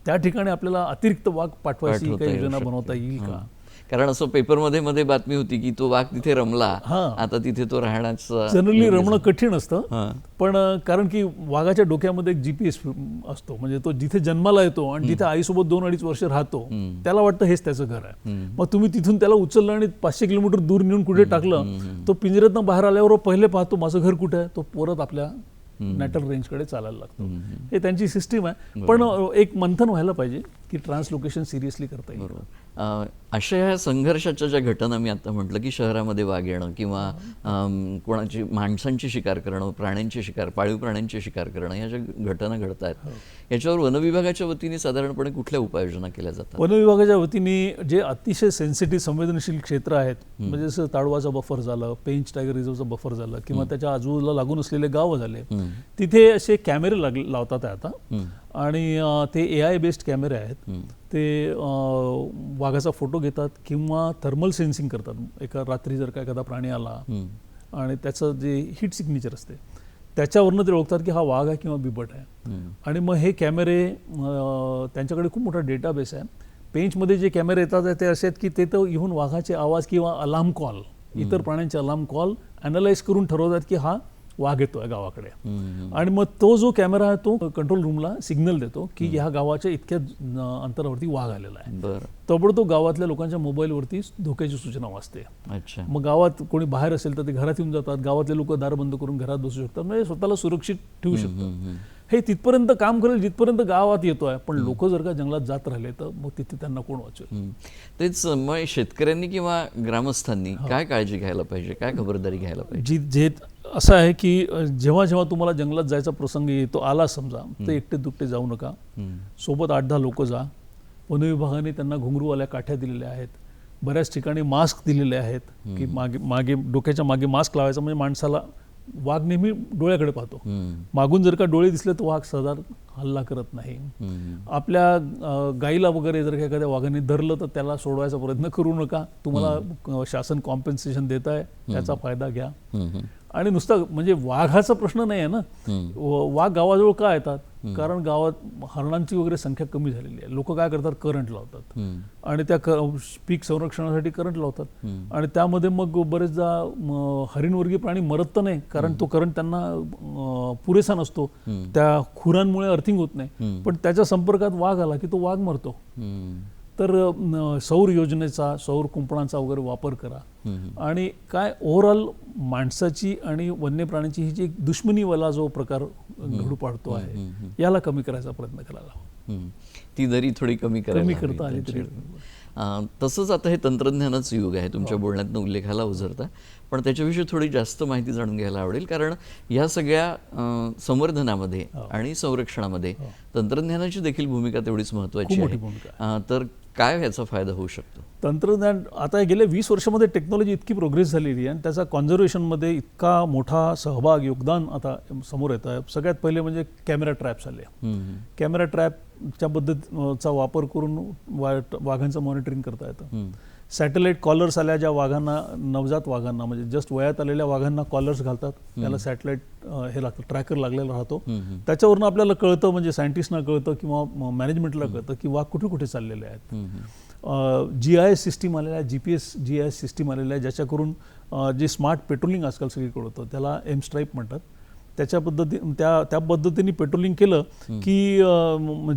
त्या ठिकाणी आपल्याला अतिरिक्त वाघ पाठवायची काही योजना बनवता येईल का? कारण असं पेपरमध्ये मध्ये बातमी होती की तो वाघ तिथे रमला, आता तिथे तो राहण्याचं जनरली रमणं कठीण असतं. पण कारण की वाघाच्या डोक्यामध्ये एक GPS असतो, म्हणजे तो जिथे जन्माला येतो आणि जिथे आईसोबत 2-2.5 वर्ष राहतो त्याला वाटतं हेच त्याचं घर आहे. मग तुम्ही तिथून त्याला उचललं आणि 500 किलोमीटर दूर नेऊन कुठे टाकलं, तो पिंजऱ्यातनं बाहेर आल्यावर पहिले पाहतो माझं घर कुठे आहे, तो परत आपल्या नॅटल रेंजकडे चालायला लागतो. हे त्यांची सिस्टीम आहे. पण एक मंथन व्हायला पाहिजे की ट्रान्सलोकेशन सिरियसली करता येईल. अशा ह्या संघर्षाच्या ज्या घटना मी आता म्हटलं की शहरामध्ये वाघ येणं किंवा कोणाची माणसांची शिकार करणं, प्राण्यांची शिकार, पाळीव प्राण्यांची शिकार करणं, ह्या ज्या घटना घडत आहेत याच्यावर वनविभागाच्या वतीने साधारणपणे कुठल्या उपाययोजना केल्या जातात? वनविभागाच्या वतीने जे अतिशय सेन्सिटिव्ह संवेदनशील क्षेत्र आहेत, म्हणजे जसं ताडोबाचा बफर झालं, पेंच टायगर रिझर्वचं बफर झालं किंवा त्याच्या आजूबाजूला लागून असलेले गावं झाले, तिथे असे कॅमेरे लावतात आता. आणि ते AI बेस्ड कॅमेरे आहेत. ते वाघाचा फोटो घेतात किंवा थर्मल सेन्सिंग करतात. एका रात्री जर का एखादा प्राणी आला आणि त्याचं जे हीट सिग्नेचर असते त्याच्यावरनं ते ओळखतात की हा वाघ आहे किंवा बिबट आहे. आणि मग हे कॅमेरे त्यांच्याकडे खूप मोठा डेटाबेस आहे. पेंचमध्ये जे कॅमेरे येतात ते असे आहेत की ते तर इव्हन वाघाचे आवाज किंवा अलार्म कॉल, इतर प्राण्यांचे अलार्म कॉल अनालाइज करून ठरवतात की हा वाघ येतोय गावाकडे. आणि मग तो जो कॅमेरा आहे तो कंट्रोल रूमला सिग्नल देतो की ह्या गावाच्या इतक्या अंतरावरती वाघ आलेला आहे. बरं. ताबडतोब गावातल्या लोकांच्या मोबाईलवरती धोक्याची सूचना वाजते. अच्छा. मग गावात कोणी बाहेर असेल तर ते घरात येऊन जातात, गावातले लोक दार बंद करून घरात बसू शकतात, म्हणजे स्वतःला सुरक्षित ठेवू शकतात. हे तिथपर्यंत काम करेल जिथपर्यंत गावात येतोय, पण लोक जर का जंगलात जात राहिले तर मग तिथे त्यांना कोण वाचवेल? तेच मग शेतकऱ्यांनी किंवा ग्रामस्थांनी काय काळजी घ्यायला पाहिजे, काय खबरदारी घ्यायला पाहिजे? जे असं आहे की जेव्हा जेव्हा तुम्हाला जंगलात जायचा प्रसंग येतो आला समजा, तर एकटे दुकटे जाऊ नका. सोबत 8-10 लोक जा. वन विभागाने त्यांना घुंगरूवाल्या काठ्या दिलेल्या आहेत, बऱ्याच ठिकाणी मास्क दिलेले आहेत की मागे डोक्याच्या मागे मास्क लावायचा, म्हणजे माणसाला वाघ नेहमी डोळ्याकडे पाहतो. मागून जर का डोळे दिसले तर वाघ सहजा हल्ला करत नाही. आपल्या गाईला वगैरे जर का एखाद्या वाघाने धरलं तर त्याला सोडवायचा प्रयत्न करू नका. तुम्हाला शासन कॉम्पेन्सेशन देत आहे, त्याचा फायदा घ्या. आणि नुसता म्हणजे वाघाचा प्रश्न नाही आहे ना, वाघ गावाजवळ का येतात? कारण गावात हरणांची वगैरे संख्या कमी झालेली आहे. लोक काय करतात, करंट लावतात आणि त्या पीक संरक्षणासाठी करंट लावतात आणि त्यामध्ये मग बरेचदा हरिणवर्गीय प्राणी मरत तर नाही, कारण तो करंट त्यांना पुरेसा नसतो, त्या खुरांमुळे अर्थिंग होत नाही, पण त्याच्या संपर्कात वाघ आला की तो वाघ मरतो. तर सौर योजनेचा, सौर कुंपणाचा वगैरे वापर करा. आणि काय ओव्हरऑल माणसाची आणि वन्य प्राण्यांची ही जी दुश्मनीवाला जो प्रकार घडू पाडतो आहे, याला कमी करायचा प्रयत्न करायला हवा. ती दरी थोडी कमी करता आली तरी. तसंच आता हे तंत्रज्ञानाचं युग आहे, तुमच्या बोलण्यातनं उल्लेखाला उजरता, पण त्याच्याविषयी थोडी जास्त माहिती जाणून घ्यायला आवडेल. कारण या सगळ्या संवर्धनामध्ये आणि संरक्षणामध्ये तंत्रज्ञानाची देखील भूमिका तेवढीच महत्त्वाची आहे. तर काय याचा फायदा होऊ शकतो? तंत्रज्ञान आता गेल्या 20 वर्षामध्ये टेक्नॉलॉजी इतकी प्रोग्रेस झालेली आहे आणि त्याचा कॉन्झर्वेशनमध्ये इतका मोठा सहभाग, योगदान आता समोर येतं आहे. सगळ्यात पहिले म्हणजे कॅमेरा ट्रॅप्स आले. कॅमेरा ट्रॅपच्या पद्धतीचा वापर करून वाघांचं मॉनिटरिंग करता येतं. सॅटेलाइट कॉलर्स आल्या, ज्या वाघांना, नवजात वाघांना म्हणजे जस्ट वयात आलेल्या वाघांना कॉलर्स घालतात, त्याला सॅटेलाइट हे लागतं, ट्रॅकर लागलेला राहतो. त्याच्यावरून आपल्याला कळतं, म्हणजे सायंटिस्टना कळतं किंवा मॅनेजमेंटला कळतं की वाघ कुठे कुठे चाललेले आहेत. GIS सिस्टीम आलेल्या आहे, GPS GIS सिस्टीम आलेल्या आहे, ज्याच्याकरून जे स्मार्ट पेट्रोलिंग आजकाल सगळीकडे होतं, त्याला M-स्ट्राईप म्हणतात. त्या पद्धतीने पेट्रोलिंग केलं की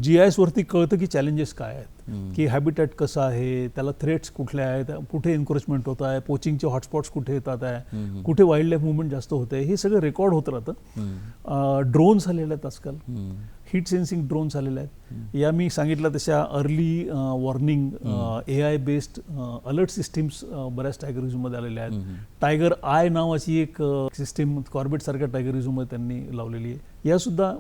GIS वरती कळतं की चॅलेंजेस काय आहेत, की हॅबिटॅट कसं आहे, त्याला थ्रेट्स कुठले आहेत, कुठे एन्क्रोचमेंट होत आहे, पोचिंगचे हॉटस्पॉट्स कुठे येतात आहे, कुठे वाईल्ड लाईफ मुवमेंट जास्त होते, हे सगळं रेकॉर्ड होत राहतं. ड्रोन्स आलेले आहेत आजकाल, हीट सेन्सिंग ड्रोन्स आलेले आहेत. या मी सांगितलं तशा early warning AI based alert systems बऱ्याच टायगर रिझर्वमध्ये आलेल्या आहेत. टायगर आय नावाची एक सिस्टीम कॉर्बेट सारख्या टायगर रिझर्वमध्ये त्यांनी लावलेली आहे. या सुद्धा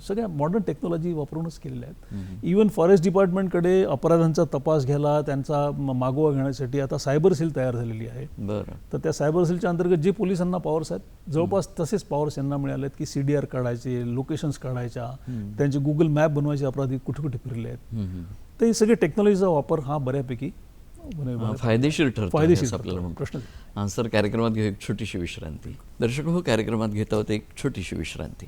सगळ्या मॉडर्न टेक्नॉलॉजी वापरूनच केलेल्या आहेत. इव्हन फॉरेस्ट डिपार्टमेंटकडे अपराधांचा तपास घ्यायला, त्यांचा मागोवा घेण्यासाठी आता सायबर सेल तयार झालेली आहे. तर त्या सायबर सेलच्या अंतर्गत जे पोलिसांना पॉवर्स आहेत, जवळपास तसेच पॉवर्स यांना मिळाले आहेत की CDR काढायचे, लोकेशन्स काढायच्या, त्यांचे गुगल मॅप बनवायचे अपराधी कुठे कुठे फिरले आहेत. तर हे सगळे टेक्नॉलॉजीचा वापर हा बऱ्यापैकी फायदेशीर ठरतो आपल्याला. प्रश्न सर, कार्यक्रमात घेऊ एक छोटीशी विश्रांती. दर्शक हो, कार्यक्रमात घेत आहोत एक छोटीशी विश्रांती.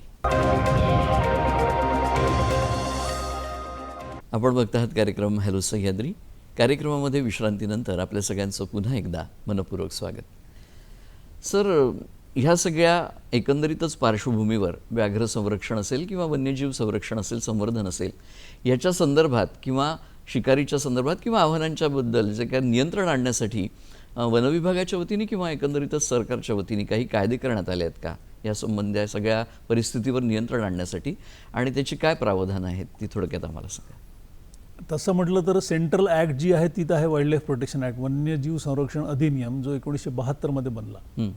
आपण बघत आहात कार्यक्रम हॅलो सह्याद्री. कार्यक्रमामध्ये विश्रांतीनंतर आपल्या सगळ्यांचं पुन्हा एकदा मनपूर्वक स्वागत. सर, ह्या सगळ्या एकंदरीतच पार्श्वभूमीवर व्याघ्र संरक्षण असेल किंवा वन्यजीव संरक्षण असेल, संवर्धन असेल, याच्या संदर्भात किंवा शिकारीच्या संदर्भात किंवा आव्हानांच्या बद्दल जे काय नियंत्रण आणण्यासाठी वनविभागाच्या वतीने किंवा एकंदरीतच सरकारच्या वतीने काही कायदे करण्यात आले आहेत का, या संबंधी सगळ्या परिस्थितीवर नियंत्रण आणण्यासाठी, आणि त्याची काय प्रावधानं आहेत ती थोडक्यात आम्हाला सांगा. तसं म्हटलं तर सेंट्रल ॲक्ट जी आहे ती तर आहे वाईल्ड लाईफ प्रोटेक्शन ॲक्ट, वन्यजीव संरक्षण अधिनियम, जो 1972 बनला.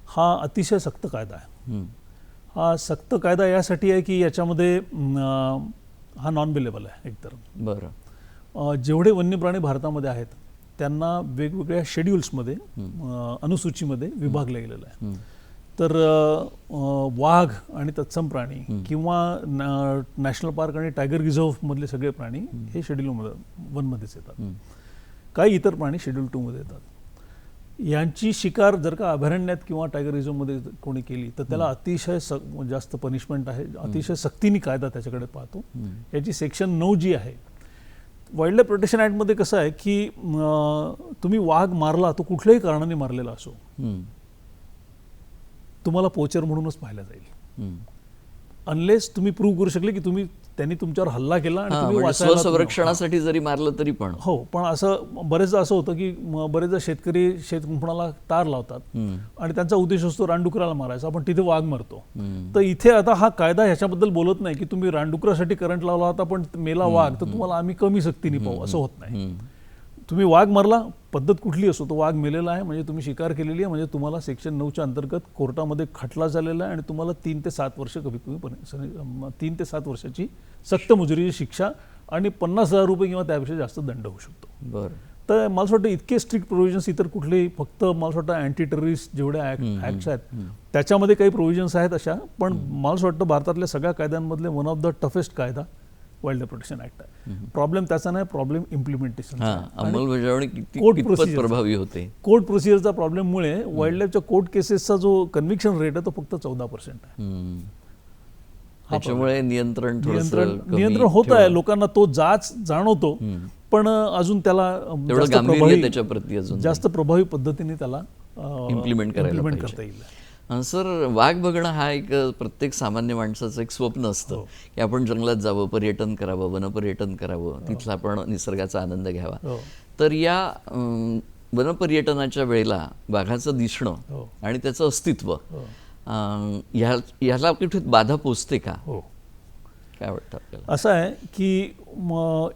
हा अतिशय सक्त कायदा आहे. हा सक्त कायदा यासाठी आहे की याच्यामध्ये हा नॉन बेलेबल आहे एकतर. बरं. जेवढे वन्य प्राणी भारतामध्ये आहेत त्यांना वेगवेगळ्या शेड्यूल्समध्ये, अनुसूचीमध्ये विभागलं गेलेलं आहे. तर वाघ आणि तत्सम प्राणी किंवा नॅशनल पार्क आणि टायगर रिझर्व्ह मधले सगळे प्राणी हे शेड्यूल 1मध्येच येतात. काही इतर प्राणी शेड्यूल 2मध्ये येतात. यांची शिकार जर का अभयारण्यात किंवा टायगर रिझर्वमध्ये कोणी केली तर त्याला अतिशय जास्त पनिशमेंट आहे, अतिशय सक्तीने कायदा त्याच्याकडे पाहतो. याची सेक्शन 9 जी आहे वाईल्ड लाईफ प्रोटेक्शन ॲक्टमध्ये कसं आहे की तुम्ही वाघ मारला तो कुठल्याही कारणाने मारलेला असो, हम्म, तुम्हाला पोचर म्हणूनच पाहिला जाईल, हम्म. अनलेस तुम्ही प्रूव्ह करू शकले की त्यांनी तुमच्यावर हल्ला केला आणि हा, तुम्ही म्हणजे वाचायला स्वसंरक्षणासाठी जरी मारलं तरी पण. हो. पण असं बरेचदा असं होतं की बरेचदा शेतकरी शेतकुंपणाला तार लावतात हम्म, आणि त्यांचा उद्देश असतो रानडुकराला मारायचा, आपण तिथे वाघ मारतो. हम्म. तर इथे आता हा कायदा ह्याच्याबद्दल बोलत नाही की तुम्ही रानडुकरासाठी करंट लावला होता पण मेला वाघ तर तुम्हाला आम्ही कमी सक्तीने पाहू, असं होत नाही. हम्म. तुम्ही वाघ मारला, पद्धत कुठली असो, तो वाघ मेलेला आहे म्हणजे तुम्ही शिकार केलेली आहे, म्हणजे तुम्हाला सेक्शन 9च्या अंतर्गत कोर्टामध्ये खटला झालेला आहे आणि तुम्हाला 3 ते 7 वर्ष कमीत कमी 3 ते 7 वर्षाची सक्त मुजरीची शिक्षा आणि 50,000 रुपये किंवा त्यापेक्षा जास्त दंड होऊ शकतो. बरं. तर मला असं वाटतं इतके स्ट्रिक्ट प्रोव्हिजन्स इतर कुठलेही, फक्त मला असं वाटतं अँटी टेररिस्ट जेवढे ॲक्ट्स आहेत त्याच्यामध्ये काही प्रोव्हिजन्स आहेत अशा, पण मला असं वाटतं भारतातल्या सगळ्या कायद्यांमधले वन ऑफ द टफेस्ट कायदा वाईल्ड लाईफ प्रोटेक्शन ॲक्ट आहे. प्रॉब्लेम त्याचा नाही, प्रॉब्लेम इम्प्लिमेंटेशन. हा, अंमलबजावणी कोर्ट कितपत प्रोसिजर प्रभावी होते. कोर्ट प्रोसिजरचा प्रॉब्लेममुळे वाईल्ड लाईफच्या कोर्ट केसेसचा जो कन्व्हिक्शन रेट आहे तो फक्त 14% आहे. हम्म. त्याच्यामुळे नियंत्रण नियंत्रण होत आहे, लोकांना तो जाणवतो, पण अजून त्याला तेवढं गांभीर्य त्याच्या प्रती अजून जास्त प्रभावी पद्धतीने त्याला इम्प्लिमेंट करायला करता पाहिजे. येईल. सर, वाघ बघणं हा एक प्रत्येक सामान्य माणसाचं एक स्वप्न असतं की आपण जंगलात जावं, पर्यटन करावं, वनपर्यटन करावं, तिथला आपण निसर्गाचा आनंद घ्यावा. हो. तर या वनपर्यटनाच्या वेळेला वाघाचं दिसणं हो. आणि त्याचं अस्तित्व हो. ह्याला कुठे बाधा पोचते का? हो. काय वाटतं आपल्याला? असं आहे की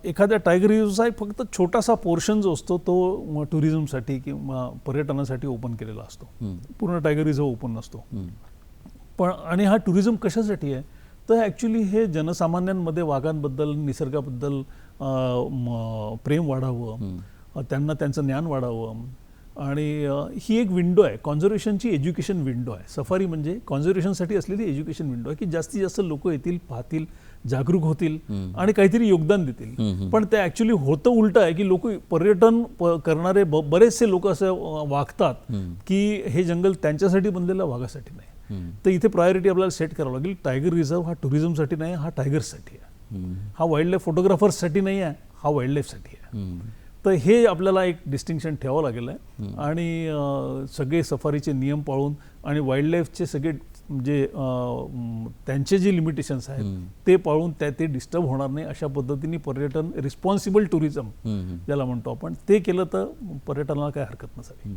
एखाद्या टायगर रिझर्वचा एक फक्त छोटासा पोर्शन जो असतो तो टुरिझमसाठी किंवा पर्यटनासाठी ओपन केलेला असतो. पूर्ण टायगर रिझर्व ओपन नसतो. पण आणि हा टुरिझम कशासाठी आहे तर ॲक्च्युली हे जनसामान्यांमध्ये वाघांबद्दल, निसर्गाबद्दल प्रेम वाढावं, त्यांना त्यांचं ज्ञान वाढावं. आणि ही एक विंडो आहे, कॉन्झर्वेशनची एज्युकेशन विंडो आहे. सफारी म्हणजे कॉन्झर्वेशनसाठी असलेली एज्युकेशन विंडो आहे की जास्तीत जास्त लोक येतील, पाहतील, जागरूक होतील आणि काहीतरी योगदान देतील. पण ते ॲक्च्युली होतं उलटं आहे की लोक पर्यटन करणारे बरेचसे लोक असं वागतात की हे जंगल त्यांच्यासाठी बनलेलं, वाघासाठी नाही. तर इथे प्रायोरिटी आपल्याला सेट करावं लागेल. टायगर रिझर्व हा टुरिझमसाठी नाही, हा टायगर्ससाठी आहे. हा वाईल्ड लाईफ फोटोग्राफर्ससाठी नाही आहे, हा वाईल्ड लाईफसाठी आहे. तर हे आपल्याला एक डिस्टिंक्शन ठेवावं लागेल आहे. आणि सगळे सफारीचे नियम पाळून आणि वाईल्ड लाईफचे सगळे जे त्यांचे जे लिमिटेशन्स आहेत ते पाळून ते डिस्टर्ब होणार नाही अशा पद्धतीने पर्यटन, रिस्पॉन्सिबल टुरिझम ज्याला म्हणतो आपण, ते केलं तर पर्यटनाला काय हरकत नसावी.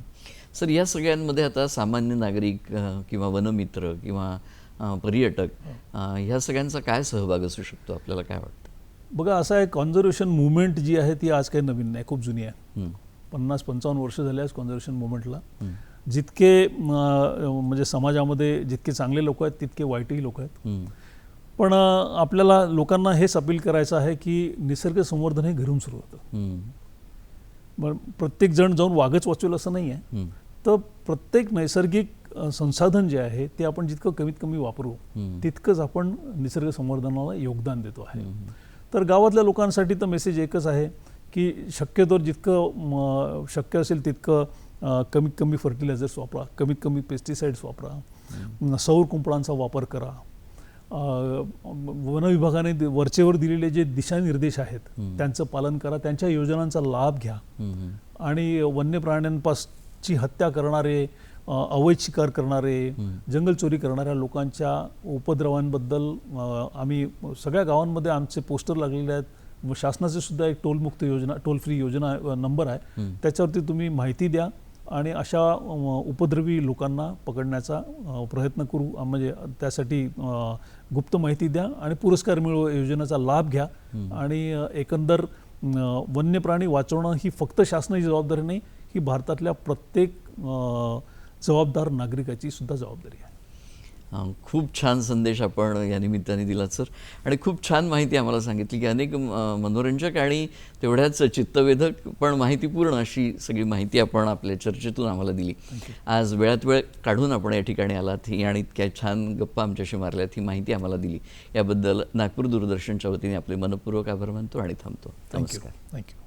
सर, या सगळ्यांमध्ये आता सामान्य नागरिक किंवा वनमित्र किंवा पर्यटक ह्या सगळ्यांचा काय सहभाग असू शकतो, आपल्याला काय वाटतं? बघा, असं आहे, कॉन्झर्वेशन मुवमेंट जी आहे ती आज काही नवीन नाही, खूप जुनी आहे. 50-55 वर्ष झाले आज कॉन्झर्वेशन मुवमेंटला. जितके म्हणजे समाजामध्ये जितके चांगले लोक आहेत तितके वाईटही लोक आहेत. पण आपल्याला लोकांना हेच अपील करायचं आहे की निसर्ग संवर्धन हे घरून सुरू होतं. मग प्रत्येक जण जाऊन वाघच वाचवेल असं नाही आहे. तर प्रत्येक नैसर्गिक संसाधन जे आहे ते आपण जितकं कमीत कमी वापरू तितकंच आपण निसर्ग संवर्धनाला योगदान देतो आहे. तर गावातल्या लोकांसाठी तर मेसेज एकच आहे की शक्यतोवर जितकं शक्य असेल तितकं कमीत कमी फर्टिलायझर्स वापरा, कमीत कमी पेस्टिसाइड्स वापरा, सौर कुंपणांचा वापर करा. वन विभागाने वरचेवर दिलेले जे दिशानिर्देश आहेत त्यांचं पालन करा, त्यांच्या योजनांचा लाभ घ्या. आणि वन्य प्राण्यांपासची हत्या करणारे, अवैध शिकार करणारे, जंगल चोरी करणाऱ्या लोकांच्या उपद्रवांबद्दल आम्ही सगळ्या गावांमध्ये आमचे पोस्टर लागलेले आहेत. शासनाचे सुद्धा एक टोलमुक्त योजना, टोल फ्री योजना नंबर आहे, त्याच्यावरती तुम्ही माहिती द्या आणि अशा उपद्रवी लोकांना पकडण्याचा प्रयत्न करू. म्हणजे त्यासाठी गुप्त माहिती द्या आणि पुरस्कार मिळवा, योजनेचा लाभ घ्या. आणि एकंदर वन्य प्राणी वाचवणं ही फक्त शासनाची जबाबदारी नाही, ही भारतातल्या प्रत्येक जबाबदार नागरिकाची सुद्धा जबाबदारी आहे. खूप छान संदेश आपण या निमित्ताने दिलात सर, आणि खूप छान माहिती आम्हाला सांगितली की अनेक मनोरंजक आणि तेवढ्याच चित्तवेधक पण माहितीपूर्ण अशी सगळी माहिती आपण आपल्या चर्चेतून आम्हाला दिली. आज वेळात वेळ काढून आपण या ठिकाणी आलात ही आणि इतक्या छान गप्पा आमच्याशी मारल्यात, ही माहिती आम्हाला दिली, याबद्दल नागपूर दूरदर्शनच्या वतीने आपले मनपूर्वक आभार मानतो आणि थांबतो. नमस्कार. थँक्यू.